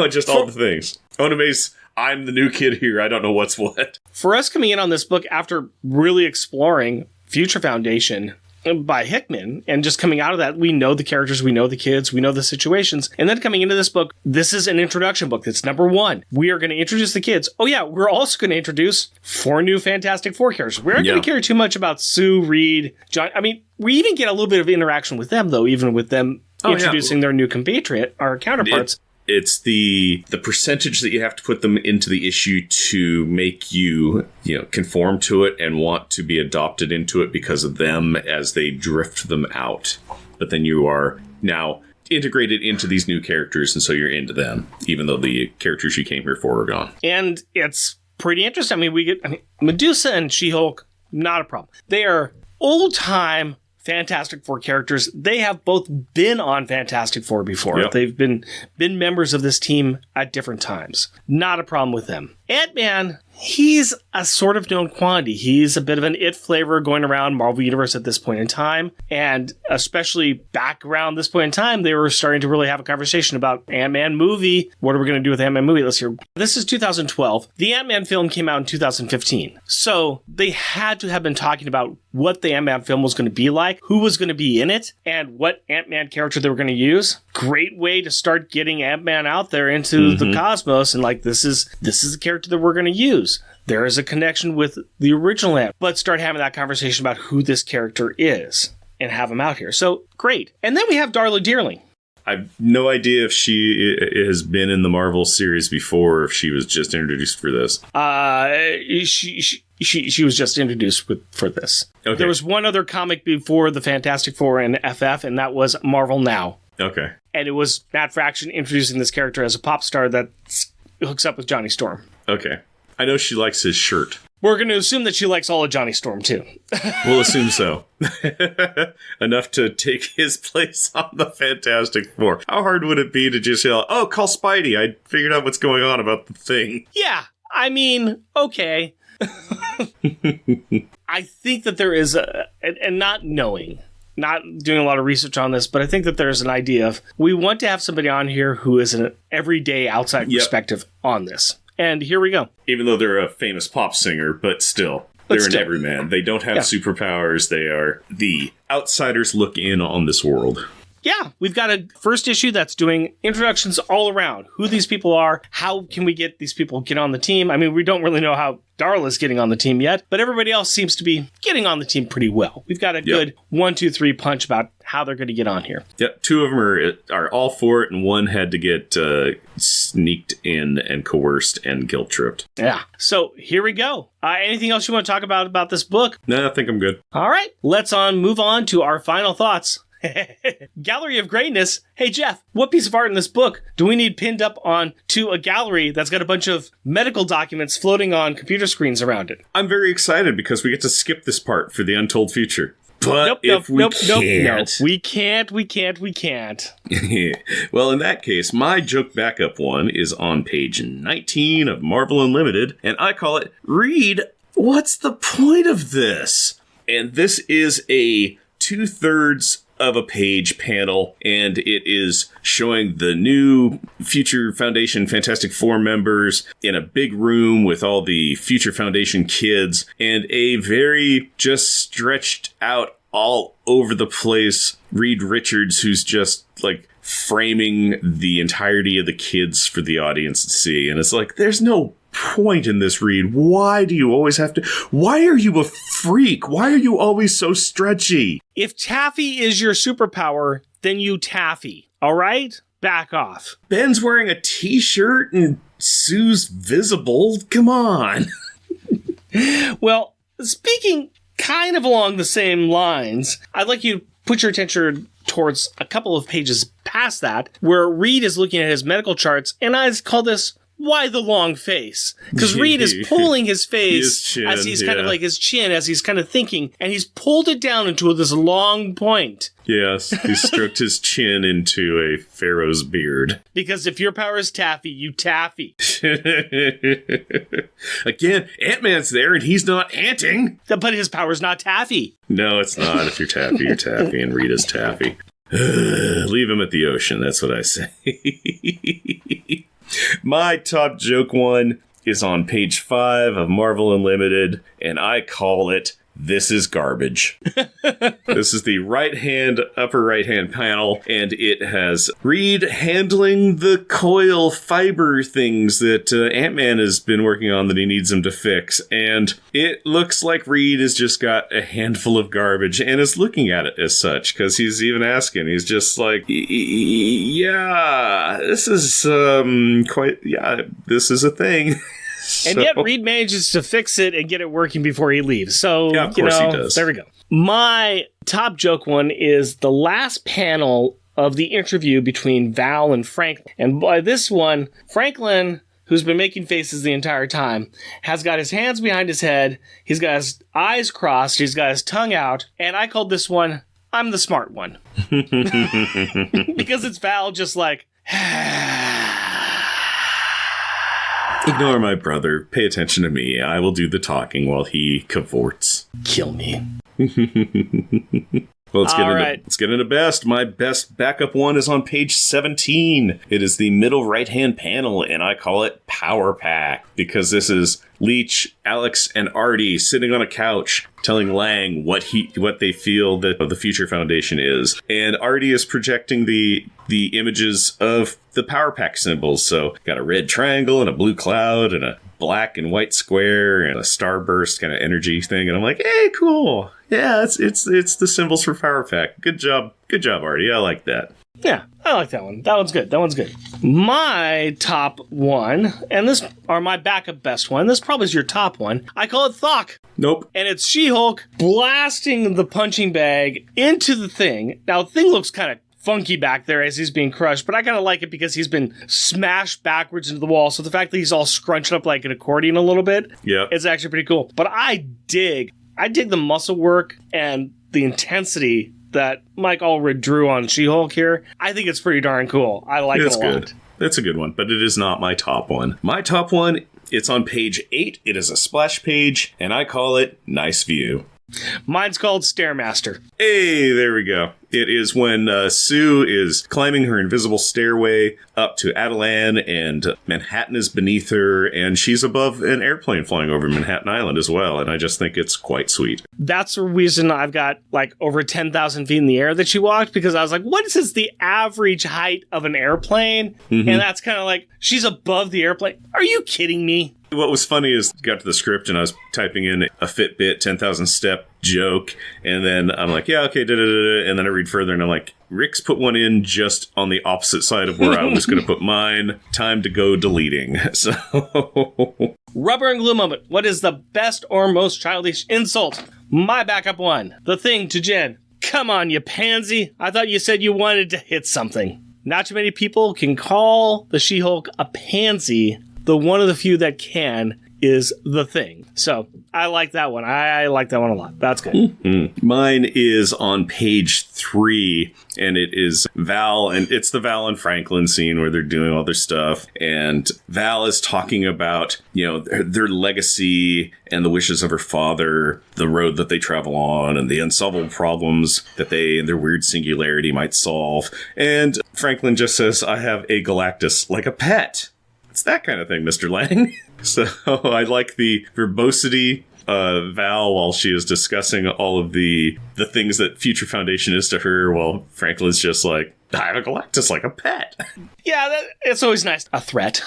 just all the things. Onamace, I'm the new kid here, I don't know what's what. For us coming in on this book after really exploring Future Foundation by Hickman, and just coming out of that, we know the characters, we know the kids, we know the situations, and then coming into this book, this is an introduction book. That's number one. We are going to introduce the kids. Oh yeah, we're also going to introduce 4 new Fantastic Four characters. We aren't going to care too much about Sue, Reed, John. I mean, we even get a little bit of interaction with them, though, even with them introducing their new compatriot, our counterparts. It's the percentage that you have to put them into the issue to make you conform to it and want to be adopted into it because of them as they drift them out. But then you are now integrated into these new characters, and so you're into them, even though the characters you came here for are gone. And it's pretty interesting. I mean, Medusa and She-Hulk, not a problem. They are old-time Fantastic Four characters. They have both been on Fantastic Four before. Yep. They've been members of this team at different times. Not a problem with them. Ant-Man, he's a sort of known quantity. He's a bit of an it flavor going around Marvel Universe at this point in time. And especially back around this point in time, they were starting to really have a conversation about Ant-Man movie. What are we going to do with the Ant-Man movie? Let's hear. This is 2012. The Ant-Man film came out in 2015. So they had to have been talking about what the Ant-Man film was going to be like, who was going to be in it, and what Ant-Man character they were going to use. Great way to start getting Ant-Man out there into the cosmos, and like, this is the character that we're going to use. There is a connection with the original Ant, but start having that conversation about who this character is and have him out here. So great. And then we have Darla Dearling. I have no idea if she has been in the Marvel series before, or if she was just introduced for this. She was just introduced for this. Okay. There was one other comic before the Fantastic Four and FF, and that was Marvel Now. Okay. And it was Matt Fraction introducing this character as a pop star that hooks up with Johnny Storm. Okay. I know she likes his shirt. We're going to assume that she likes all of Johnny Storm, too. We'll assume so. Enough to take his place on the Fantastic Four. How hard would it be to just yell, "Oh, call Spidey. I figured out what's going on about the thing." Yeah. I mean, okay. I think that there is and not knowing, not doing a lot of research on this, but I think that there's an idea of, we want to have somebody on here who is an everyday outside perspective on this. And here we go. Even though they're a famous pop singer, but still, they're an everyman. They don't have superpowers. They are the outsiders look in on this world. Yeah, we've got a first issue that's doing introductions all around. Who these people are, how can we get these people get on the team? I mean, we don't really know how Darla's getting on the team yet, but everybody else seems to be getting on the team pretty well. We've got a good 1, 2, 3 punch about how they're going to get on here. Yep, 2 of them are all for it, and 1 had to get sneaked in and coerced and guilt tripped. Yeah, so here we go. Anything else you want to talk about this book? No, I think I'm good. All right, let's move on to our final thoughts. Gallery of Greatness. Hey, Jeff, what piece of art in this book do we need pinned up on to a gallery that's got a bunch of medical documents floating on computer screens around it? I'm very excited because we get to skip this part for the Untold Future. But we can't. Well, in that case, my joke backup one is on page 19 of Marvel Unlimited, and I call it, "Read, what's the point of this?" And this is a 2/3 of a page panel, and it is showing the new Future Foundation Fantastic Four members in a big room with all the Future Foundation kids, and a very just stretched out all over the place Reed Richards, who's just like framing the entirety of the kids for the audience to see. And it's like, there's no point in this, Reed. Why do you always have to? Why are you a freak? Why are you always so stretchy? If taffy is your superpower, then you taffy. All right? Back off. Ben's wearing a t-shirt and Sue's visible. Come on. Well, speaking kind of along the same lines, I'd like you to put your attention towards a couple of pages past that, where Reed is looking at his medical charts, and I call this, "Why the long face?" Because Reed is pulling his face as he's kind of like his chin, as he's kind of thinking, and he's pulled it down into this long point. Yes, he stroked his chin into a pharaoh's beard. Because if your power is taffy, you taffy. Again, Ant-Man's there and he's not anting. But his power's not taffy. No, it's not. If you're taffy, you're taffy, and Rita's taffy. Leave him at the ocean, that's what I say. My top joke one is on page 5 of Marvel Unlimited, and I call it, "This is Garbage." This is the upper right-hand panel, and it has Reed handling the coil fiber things that Ant-Man has been working on that he needs him to fix, and it looks like Reed has just got a handful of garbage and is looking at it as such, because he's even asking, he's just like, yeah, this is this is a thing. And yet Reed manages to fix it and get it working before he leaves. So, yeah, of course he does. There we go. My top joke one is the last panel of the interview between Val and Franklin. And by this one, Franklin, who's been making faces the entire time, has got his hands behind his head. He's got his eyes crossed. He's got his tongue out. And I called this one, "I'm the smart one." Because it's Val just like... Ignore my brother. Pay attention to me. I will do the talking while he cavorts. Kill me. Well, let's get into best. My best backup one is on page 17. It is the middle right-hand panel, and I call it Power Pack, because this is Leech, Alex, and Artie sitting on a couch telling Lang what they feel that the Future Foundation is. And Artie is projecting the images of the Power Pack symbols. So got a red triangle and a blue cloud and a black and white square and a starburst kind of energy thing. And I'm like, hey, cool. Yeah, it's the symbols for Power Pack. Good job, Artie. I like that. Yeah, I like that one. That one's good. My top one, or my backup best one, this probably is your top one. I call it Thok. Nope. And it's She-Hulk blasting the punching bag into the Thing. Now, the Thing looks kind of funky back there as he's being crushed, but I kind of like it because he's been smashed backwards into the wall. So the fact that he's all scrunched up like an accordion a little bit, it's actually pretty cool. But I dig the muscle work and the intensity that Mike Allred drew on She-Hulk here. I think it's pretty darn cool. I like it a lot. Good. That's a good one, but it is not my top one. My top one, it's on page 8. It is a splash page, and I call it Nice View. Mine's called Stairmaster. Hey, there we go. It is when Sue is climbing her invisible stairway up to Adelan, and Manhattan is beneath her, and she's above an airplane flying over Manhattan Island as well, and I just think it's quite sweet. That's the reason I've got like over 10,000 feet in the air that she walked, because I was like, what is the average height of an airplane? Mm-hmm. And that's kind of like, she's above the airplane. Are you kidding me? What was funny is got to the script and I was typing in a Fitbit 10,000 step joke, and then I'm like, yeah, okay, and then I read further and I'm like, Rick's put one in just on the opposite side of where I was going to put mine. Time to go deleting. So, Rubber and glue moment. What is the best or most childish insult? My backup one. The Thing to Jen. Come on, you pansy. I thought you said you wanted to hit something. Not too many people can call the She-Hulk a pansy. The one of the few that can is the Thing. So I like that one. I like that one a lot. That's good. Mm-hmm. Mine is on page 3, and it is Val, and it's the Val and Franklin scene where they're doing all their stuff, and Val is talking about, their legacy and the wishes of her father, the road that they travel on, and the unsolvable problems that they and their weird singularity might solve. And Franklin just says, I have a Galactus like a pet. It's that kind of thing, Mr. Lang. So I like the verbosity of Val while she is discussing all of the things that Future Foundation is to her, while Franklin's just like, I have a Galactus like a pet. Yeah, it's always nice. A threat.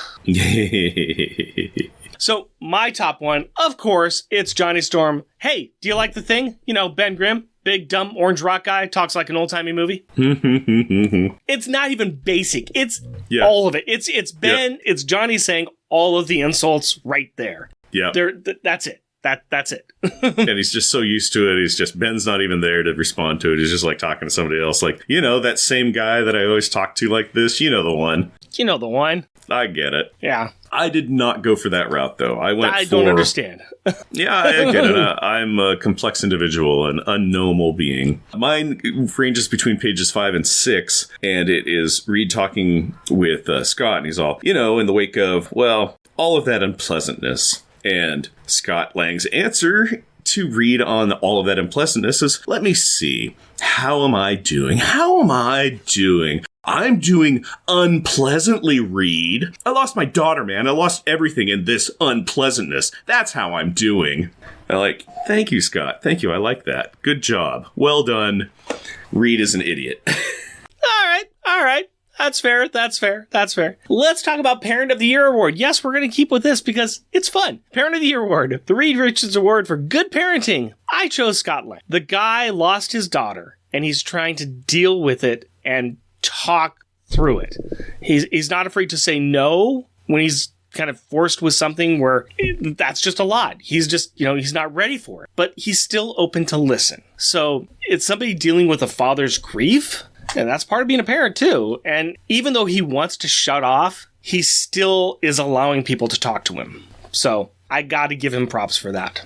So my top one, of course, it's Johnny Storm. Hey, do you like the Thing? Ben Grimm. Big, dumb, orange rock guy, talks like an old-timey movie. It's not even basic. It's all of it. It's Ben, it's Johnny saying all of the insults right there. Yeah. That's it. That's it. And he's just so used to it. Ben's not even there to respond to it. He's just like talking to somebody else. Like, that same guy that I always talk to like this. You know the one. I get it. Yeah. I did not go for that route, though. I don't understand. Yeah, I get it. I'm a complex individual, an unknowable being. Mine ranges between pages 5 and 6, and it is Reed talking with Scott, and he's all, in the wake of, all of that unpleasantness. And Scott Lang's answer to Reed on all of that unpleasantness is, let me see. How am I doing? I'm doing unpleasantly, Reed. I lost my daughter, man. I lost everything in this unpleasantness. That's how I'm doing. Thank you, Scott. Thank you. I like that. Good job. Well done. Reed is an idiot. All right. That's fair. Let's talk about Parent of the Year Award. Yes, we're going to keep with this because it's fun. Parent of the Year Award. The Reed Richards Award for Good Parenting. I chose Scott Lang. The guy lost his daughter, and he's trying to deal with it and talk through it. He's not afraid to say no when he's kind of forced with something where that's just a lot. He's just, he's not ready for it. But he's still open to listen. So it's somebody dealing with a father's grief. And that's part of being a parent, too. And even though he wants to shut off, he still is allowing people to talk to him. So I got to give him props for that.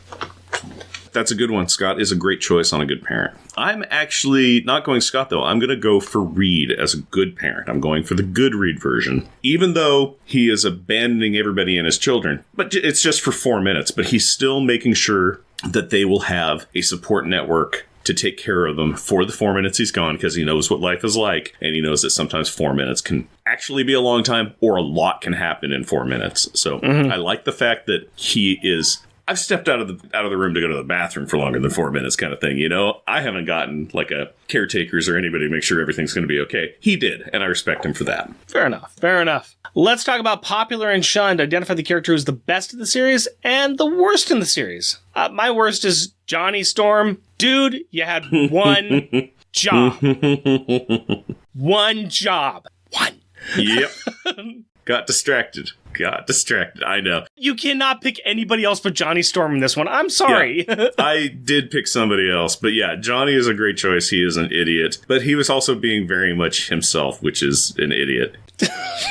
That's a good one. Scott is a great choice on a good parent. I'm actually not going Scott, though. I'm going to go for Reed as a good parent. I'm going for the good Reed version. Even though he is abandoning everybody and his children, but it's just for 4 minutes, but he's still making sure that they will have a support network to take care of them for the 4 minutes he's gone, because he knows what life is like, and he knows that sometimes 4 minutes can actually be a long time, or a lot can happen in 4 minutes. So I like the fact that he is... I've stepped out of the room to go to the bathroom for longer than 4 minutes kind of thing, you know? I haven't gotten like a caretakers or anybody to make sure everything's going to be okay. He did, and I respect him for that. Fair enough. Fair enough. Let's talk about popular and shunned. Identify the character who's the best in the series and the worst in the series. My worst is Johnny Storm. Dude, you had one job. One job. One. Yep. Got distracted. I know. You cannot pick anybody else but Johnny Storm in this one. I'm sorry. Yeah, I did pick somebody else. But yeah, Johnny is a great choice. He is an idiot. But he was also being very much himself, which is an idiot.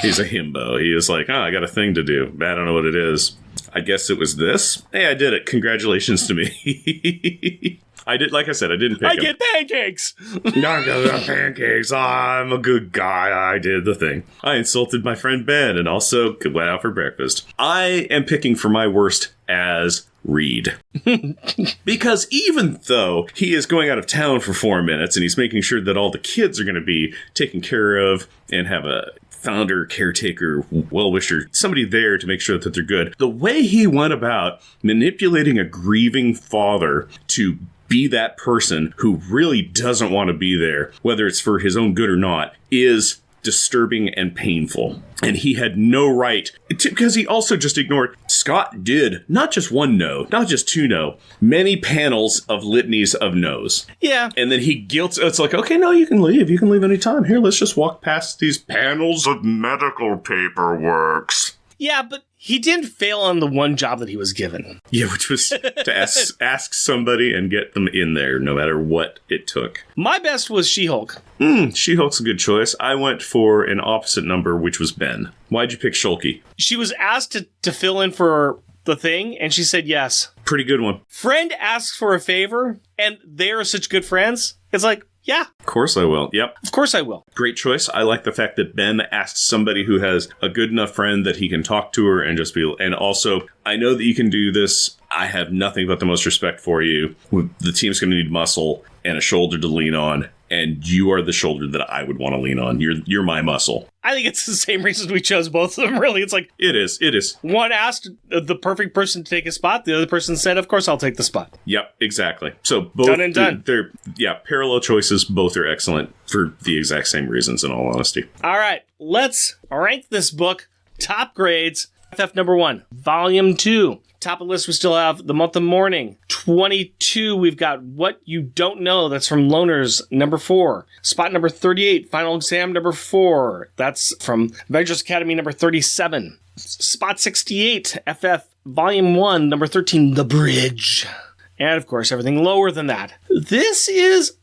He's a himbo. He is like, I got a thing to do. I don't know what it is. I guess it was this. Hey, I did it. Congratulations to me. I did, like I said, I didn't pick him. I get pancakes. I got pancakes. I'm a good guy. I did the thing. I insulted my friend Ben and also went out for breakfast. I am picking for my worst as Reed. Because even though he is going out of town for 4 minutes and he's making sure that all the kids are going to be taken care of and have a founder, caretaker, well-wisher, somebody there to make sure that they're good, the way he went about manipulating a grieving father to be that person who really doesn't want to be there, whether it's for his own good or not, is disturbing and painful. And he had no right to, because he also just ignored. Scott did not just one no, not just two no, many panels of litanies of no's. Yeah. And then it's like, okay, no, you can leave. You can leave anytime. Here, let's just walk past these panels of medical paperworks. Yeah, but he didn't fail on the one job that he was given. Yeah, which was to ask somebody and get them in there, no matter what it took. My best was She-Hulk. She-Hulk's a good choice. I went for an opposite number, which was Ben. Why'd you pick Shulky? She was asked to fill in for the thing, and she said yes. Pretty good one. Friend asks for a favor, and they are such good friends. It's like, yeah. Of course I will. Yep. Of course I will. Great choice. I like the fact that Ben asks somebody who has a good enough friend that he can talk to her and just be... And also, I know that you can do this. I have nothing but the most respect for you. The team's going to need muscle and a shoulder to lean on. And you are the shoulder that I would want to lean on. You're my muscle. I think it's the same reason we chose both of them, really. It's like... It is. One asked the perfect person to take a spot. The other person said, of course, I'll take the spot. Yep, exactly. So both... Done and done. They're parallel choices. Both are excellent for the exact same reasons, in all honesty. All right, let's rank this book. Top grades. FF number 1, Volume 2. Top of the list, we still have The Month of Mourning. 22, we've got What You Don't Know. That's from Loners, number 4. Spot number 38, Final Exam, number 4. That's from Avengers Academy, number 37. Spot 68, FF Volume 1, number 13, The Bridge. And, of course, everything lower than that. This is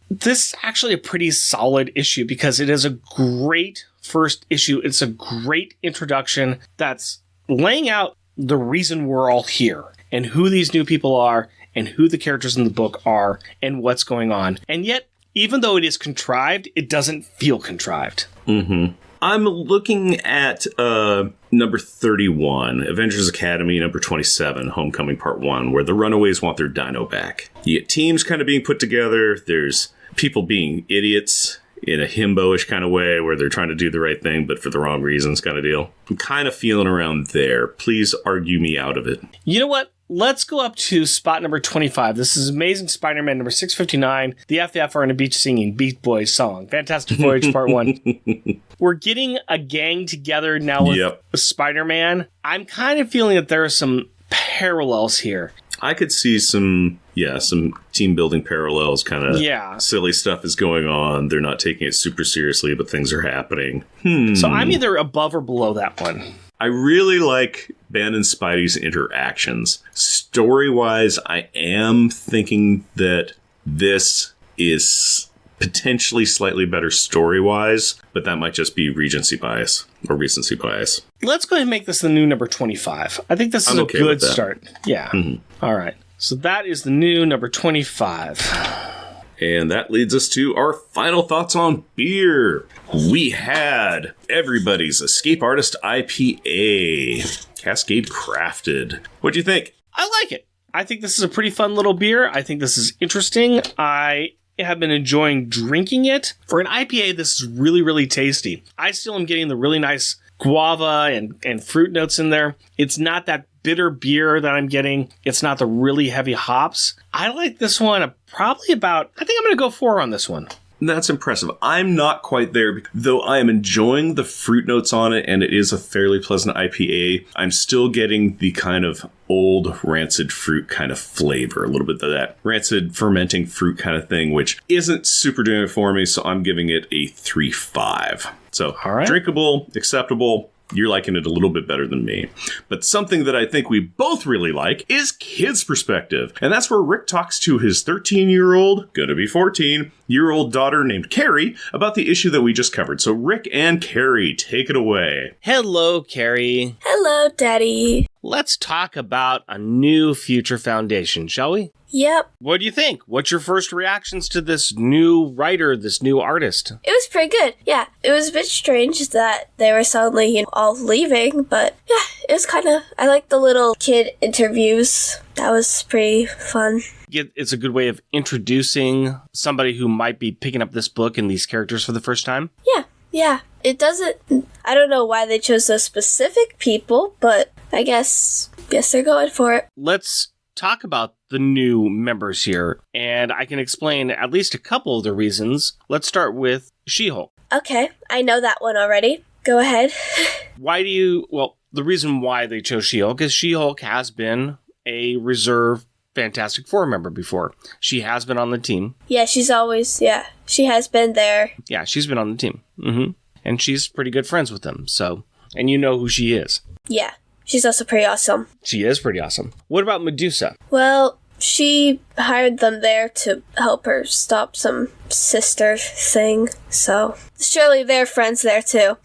actually a pretty solid issue because it is a great first issue. It's a great introduction that's laying out the reason we're all here and who these new people are and who the characters in the book are and what's going on. And yet, even though it is contrived, it doesn't feel contrived. Mm-hmm. I'm looking at number 31, Avengers Academy, number 27, Homecoming Part 1, where the Runaways want their dino back. You get teams kind of being put together. There's people being idiots in a himbo-ish kind of way where they're trying to do the right thing, but for the wrong reasons kind of deal. I'm kind of feeling around there. Please argue me out of it. You know what? Let's go up to spot number 25. This is Amazing Spider-Man number 659. The FF are on a beach singing Beach Boys song. Fantastic Voyage Part 1. We're getting a gang together now with Spider-Man. I'm kind of feeling that there are some parallels here. I could see some team building parallels, kind of silly stuff is going on. They're not taking it super seriously, but things are happening. So I'm either above or below that one. I really like Ben and Spidey's interactions. Story-wise, I am thinking that this is potentially slightly better story-wise, but that might just be recency bias. Let's go ahead and make this the new number 25. I think this is a good start. Yeah. Mm-hmm. All right. So that is the new number 25. And that leads us to our final thoughts on beer. We had everybody's Escape Artist IPA, Cascade Crafted. What do you think? I like it. I think this is a pretty fun little beer. I think this is interesting. I have been enjoying drinking it. For an IPA, this is really, really tasty. I still am getting the really nice guava and fruit notes in there. It's not that bitter beer that I'm getting. It's not the really heavy hops. I like this one I think I'm going to go 4 on this one. That's impressive. I'm not quite there, though I am enjoying the fruit notes on it, and it is a fairly pleasant IPA. I'm still getting the kind of old rancid fruit kind of flavor, a little bit of that rancid fermenting fruit kind of thing, which isn't super doing it for me, so I'm giving it a 3.5. So, all right. Drinkable, acceptable. You're liking it a little bit better than me. But something that I think we both really like is Kids Perspective. And that's where Rick talks to his 13-year-old, gonna be 14-year-old daughter named Carrie about the issue that we just covered. So Rick and Carrie, take it away. Hello, Carrie. Hello, Daddy. Let's talk about a new Future Foundation, shall we? Yep. What do you think? What's your first reactions to this new writer, this new artist? It was pretty good. Yeah, it was a bit strange that they were suddenly, all leaving, but yeah, it was I like the little kid interviews. That was pretty fun. It's a good way of introducing somebody who might be picking up this book and these characters for the first time. Yeah. It doesn't, I don't know why they chose those specific people, but I guess they're going for it. Let's talk about the new members here, and I can explain at least a couple of the reasons. Let's start with She-Hulk. Okay, I know that one already. Go ahead. The reason why they chose She-Hulk is She-Hulk has been a reserve Fantastic Four member before. She has been on the team. Yeah, she has been there. Yeah, she's been on the team. Mm-hmm. And she's pretty good friends with them, so, and you know who she is. Yeah. She's also pretty awesome. She is pretty awesome. What about Medusa? Well, she hired them there to help her stop some sister thing, so surely they're friends there too.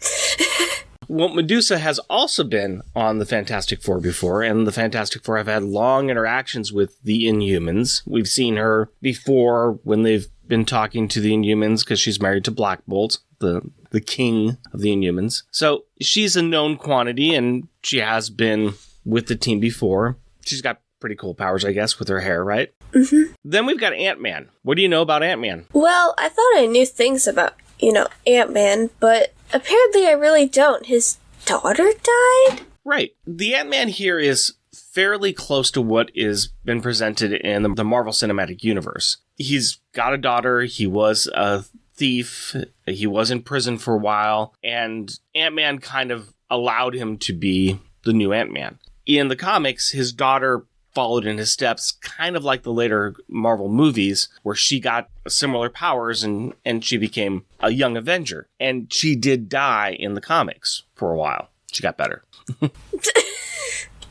Well, Medusa has also been on the Fantastic Four before, and the Fantastic Four have had long interactions with the Inhumans. We've seen her before when they've been talking to the Inhumans because she's married to Black Bolt, the king of the Inhumans. So she's a known quantity, and she has been with the team before. She's got pretty cool powers, I guess, with her hair, right? Mm-hmm. Then we've got Ant-Man. What do you know about Ant-Man? Well, I thought I knew things about, Ant-Man, but apparently I really don't. His daughter died? Right. The Ant-Man here is fairly close to what is been presented in the Marvel Cinematic Universe. He's got a daughter. He was a thief. He was in prison for a while, and Ant-Man kind of allowed him to be the new Ant-Man. In the comics, his daughter followed in his steps, kind of like the later Marvel movies, where she got similar powers and she became a young Avenger. And she did die in the comics for a while. She got better.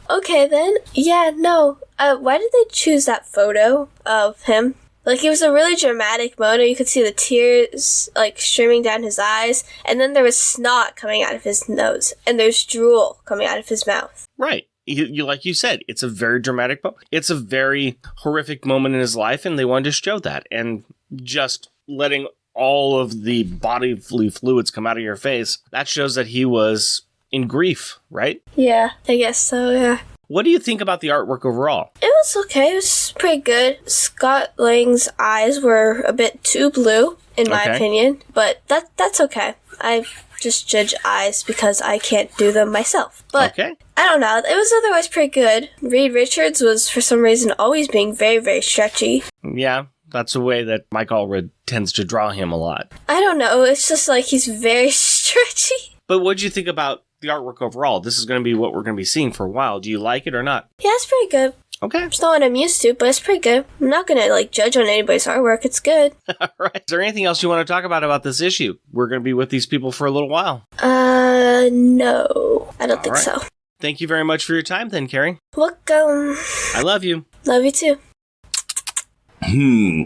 Okay, then. Yeah, no. Why did they choose that photo of him? Like, it was a really dramatic moment. You could see the tears, streaming down his eyes, and then there was snot coming out of his nose, and there's drool coming out of his mouth. Right. You like you said, it's a very dramatic moment. It's a very horrific moment in his life, and they wanted to show that. And just letting all of the bodily fluids come out of your face, that shows that he was in grief, right? Yeah, I guess so, yeah. What do you think about the artwork overall? It was okay. It was pretty good. Scott Lang's eyes were a bit too blue, in my opinion, but that's okay. I just judge eyes because I can't do them myself. But I don't know. It was otherwise pretty good. Reed Richards was, for some reason, always being very, very stretchy. Yeah, that's the way that Mike Allred tends to draw him a lot. I don't know. It's just like he's very stretchy. But what do you think about the artwork overall? This is going to be what we're going to be seeing for a while. Do you like it or not? Yeah, it's pretty good. Okay. It's not what I'm used to, but it's pretty good. I'm not going to, judge on anybody's artwork. It's good. All right. Is there anything else you want to talk about this issue? We're going to be with these people for a little while. No. I don't think so. Thank you very much for your time then, Carrie. Welcome. I love you. Love you too.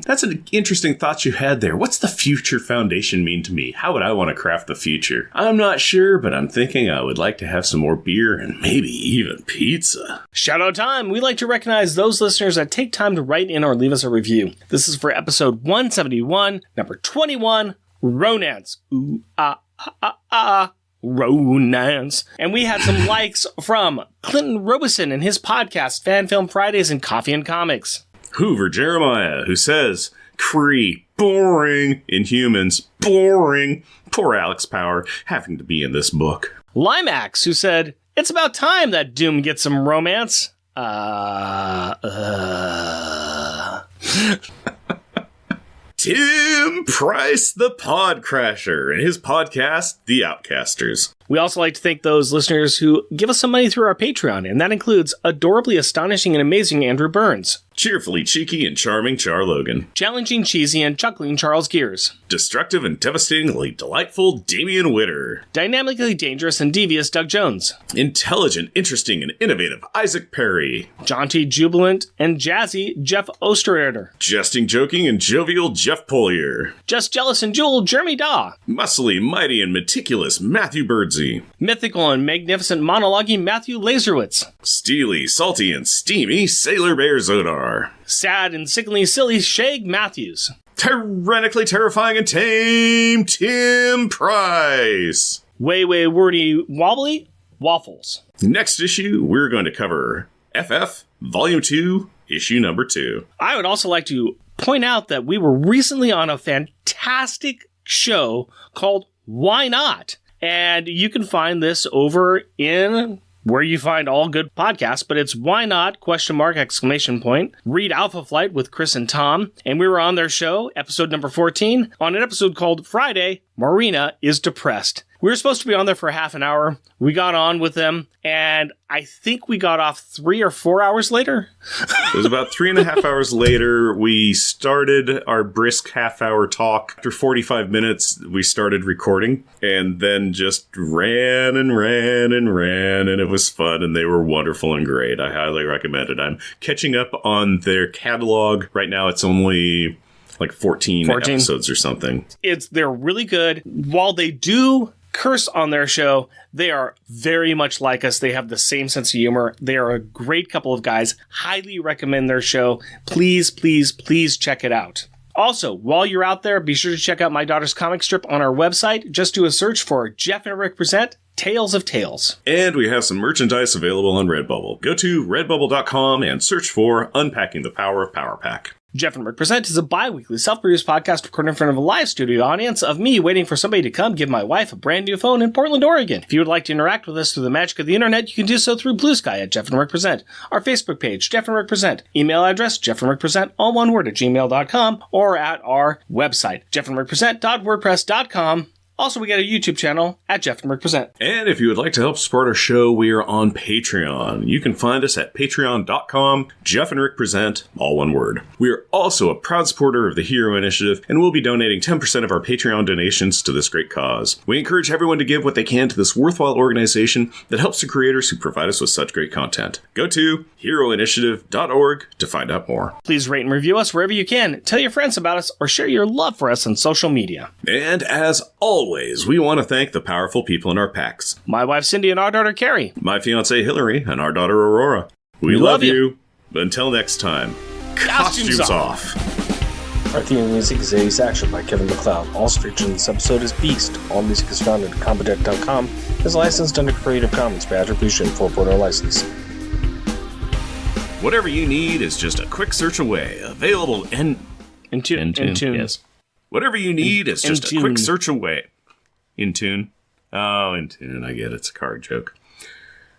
That's an interesting thought you had there. What's the Future Foundation mean to me? How would I want to craft the future? I'm not sure, but I'm thinking I would like to have some more beer and maybe even pizza. Shout out time. We like to recognize those listeners that take time to write in or leave us a review. This is for episode 171, number 21, Romance. Ooh, ah, ah, ah, ah. Romance. And we had some likes from Clinton Robeson and his podcast, Fan Film Fridays and Coffee and Comics. Hoover Jeremiah, who says, Cree, boring. Inhumans, boring. Poor Alex Power having to be in this book. Limax, who said, it's about time that Doom gets some romance. Tim Price, the Podcrasher, and his podcast, The Outcasters. We also like to thank those listeners who give us some money through our Patreon, and that includes adorably astonishing and amazing Andrew Burns, cheerfully cheeky and charming Char Logan, challenging cheesy and chuckling Charles Gears, destructive and devastatingly delightful Damian Witter, dynamically dangerous and devious Doug Jones, intelligent, interesting, and innovative Isaac Perry, jaunty, jubilant, and jazzy Jeff Ostereder, jesting, joking, and jovial Jeff Polier, just jealous and jewel Jeremy Daw, muscly, mighty, and meticulous Matthew Birdsey, mythical and magnificent monologuing Matthew Laserwitz, steely, salty, and steamy Sailor Bear Zodar, sad and sickeningly silly Shag Matthews, tyrannically terrifying and tame Tim Price, way wordy wobbly Waffles. Next issue, we're going to cover FF Volume 2, Issue Number 2. I would also like to point out that we were recently on a fantastic show called Why Not? And you can find this over in where you find all good podcasts, but it's Why Not? ? Read Alpha Flight with Chris and Tom. And we were on their show, episode number 14, on an episode called Friday, Marina is Depressed. We were supposed to be on there for half an hour. We got on with them, and I think we got off 3 or 4 hours later. It was about 3.5 hours later. We started our brisk half-hour talk. After 45 minutes, we started recording, and then just ran, and it was fun, and they were wonderful and great. I highly recommend it. I'm catching up on their catalog. Right now, it's only like 14 episodes or something. They're really good. While they do curse on their show, they are very much like us. They have the same sense of humor. They are a great couple of guys. Highly recommend their show. Please check it out. Also, while you're out there, be sure to check out my daughter's comic strip on our website. Just do a search for Jeff and Rick Present Tales of Tales. And we have some merchandise available on Redbubble. Go to redbubble.com and search for Unpacking the Power of Power Pack. Jeff and Rick Present is a bi-weekly self-produced podcast recorded in front of a live studio audience of me waiting for somebody to come give my wife a brand new phone in Portland, Oregon. If you would like to interact with us through the magic of the internet, you can do so through Blue Sky at Jeff and Rick Present, our Facebook page, Jeff and Rick Present, email address, jeffandrickpresent, all one word, @gmail.com, or at our website, jeffandrickpresent.wordpress.com. Also, we got a YouTube channel at Jeff and Rick Present. And if you would like to help support our show, we are on Patreon. You can find us at patreon.com, Jeff and Rick Present, all one word. We are also a proud supporter of the Hero Initiative, and we'll be donating 10% of our Patreon donations to this great cause. We encourage everyone to give what they can to this worthwhile organization that helps the creators who provide us with such great content. Go to heroinitiative.org to find out more. Please rate and review us wherever you can. Tell your friends about us, or share your love for us on social media. And as always, we want to thank the powerful people in our packs. My wife Cindy and our daughter Carrie. My fiancée Hillary and our daughter Aurora. We love you. Until next time, costumes off. Our theme music is 80s Action by Kevin MacLeod. All featured in this episode is Beast. All music is found at Compotech.com. Is licensed under Creative Commons by Attribution 4.0 license. Whatever you need is just a quick search away. Available in tune. Yes. Whatever you need is just a quick search away. In tune. Oh, in tune. I get it. It's a card joke.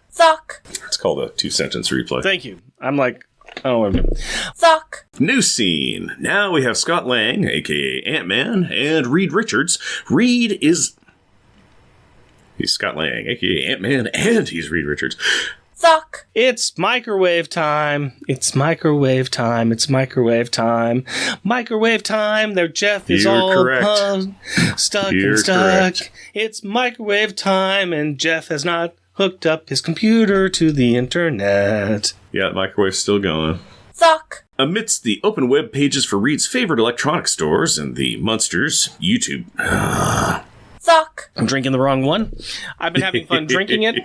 Sock. It's called a 2-sentence replay. Thank you. I'm like, oh, wait a minute. Sock. New scene. Now we have Scott Lang, a.k.a. Ant-Man, and Reed Richards. He's Scott Lang, a.k.a. Ant-Man, and he's Reed Richards. Sock. It's microwave time. It's microwave time. It's microwave time. Microwave time. There, Jeff is You're all correct. Stuck You're and stuck. correct. It's microwave time, and Jeff has not hooked up his computer to the internet. Yeah, the microwave's still going. Sock. Amidst the open web pages for Reed's favorite electronic stores and the Munsters YouTube. Fuck. I'm drinking the wrong one. I've been having fun drinking it.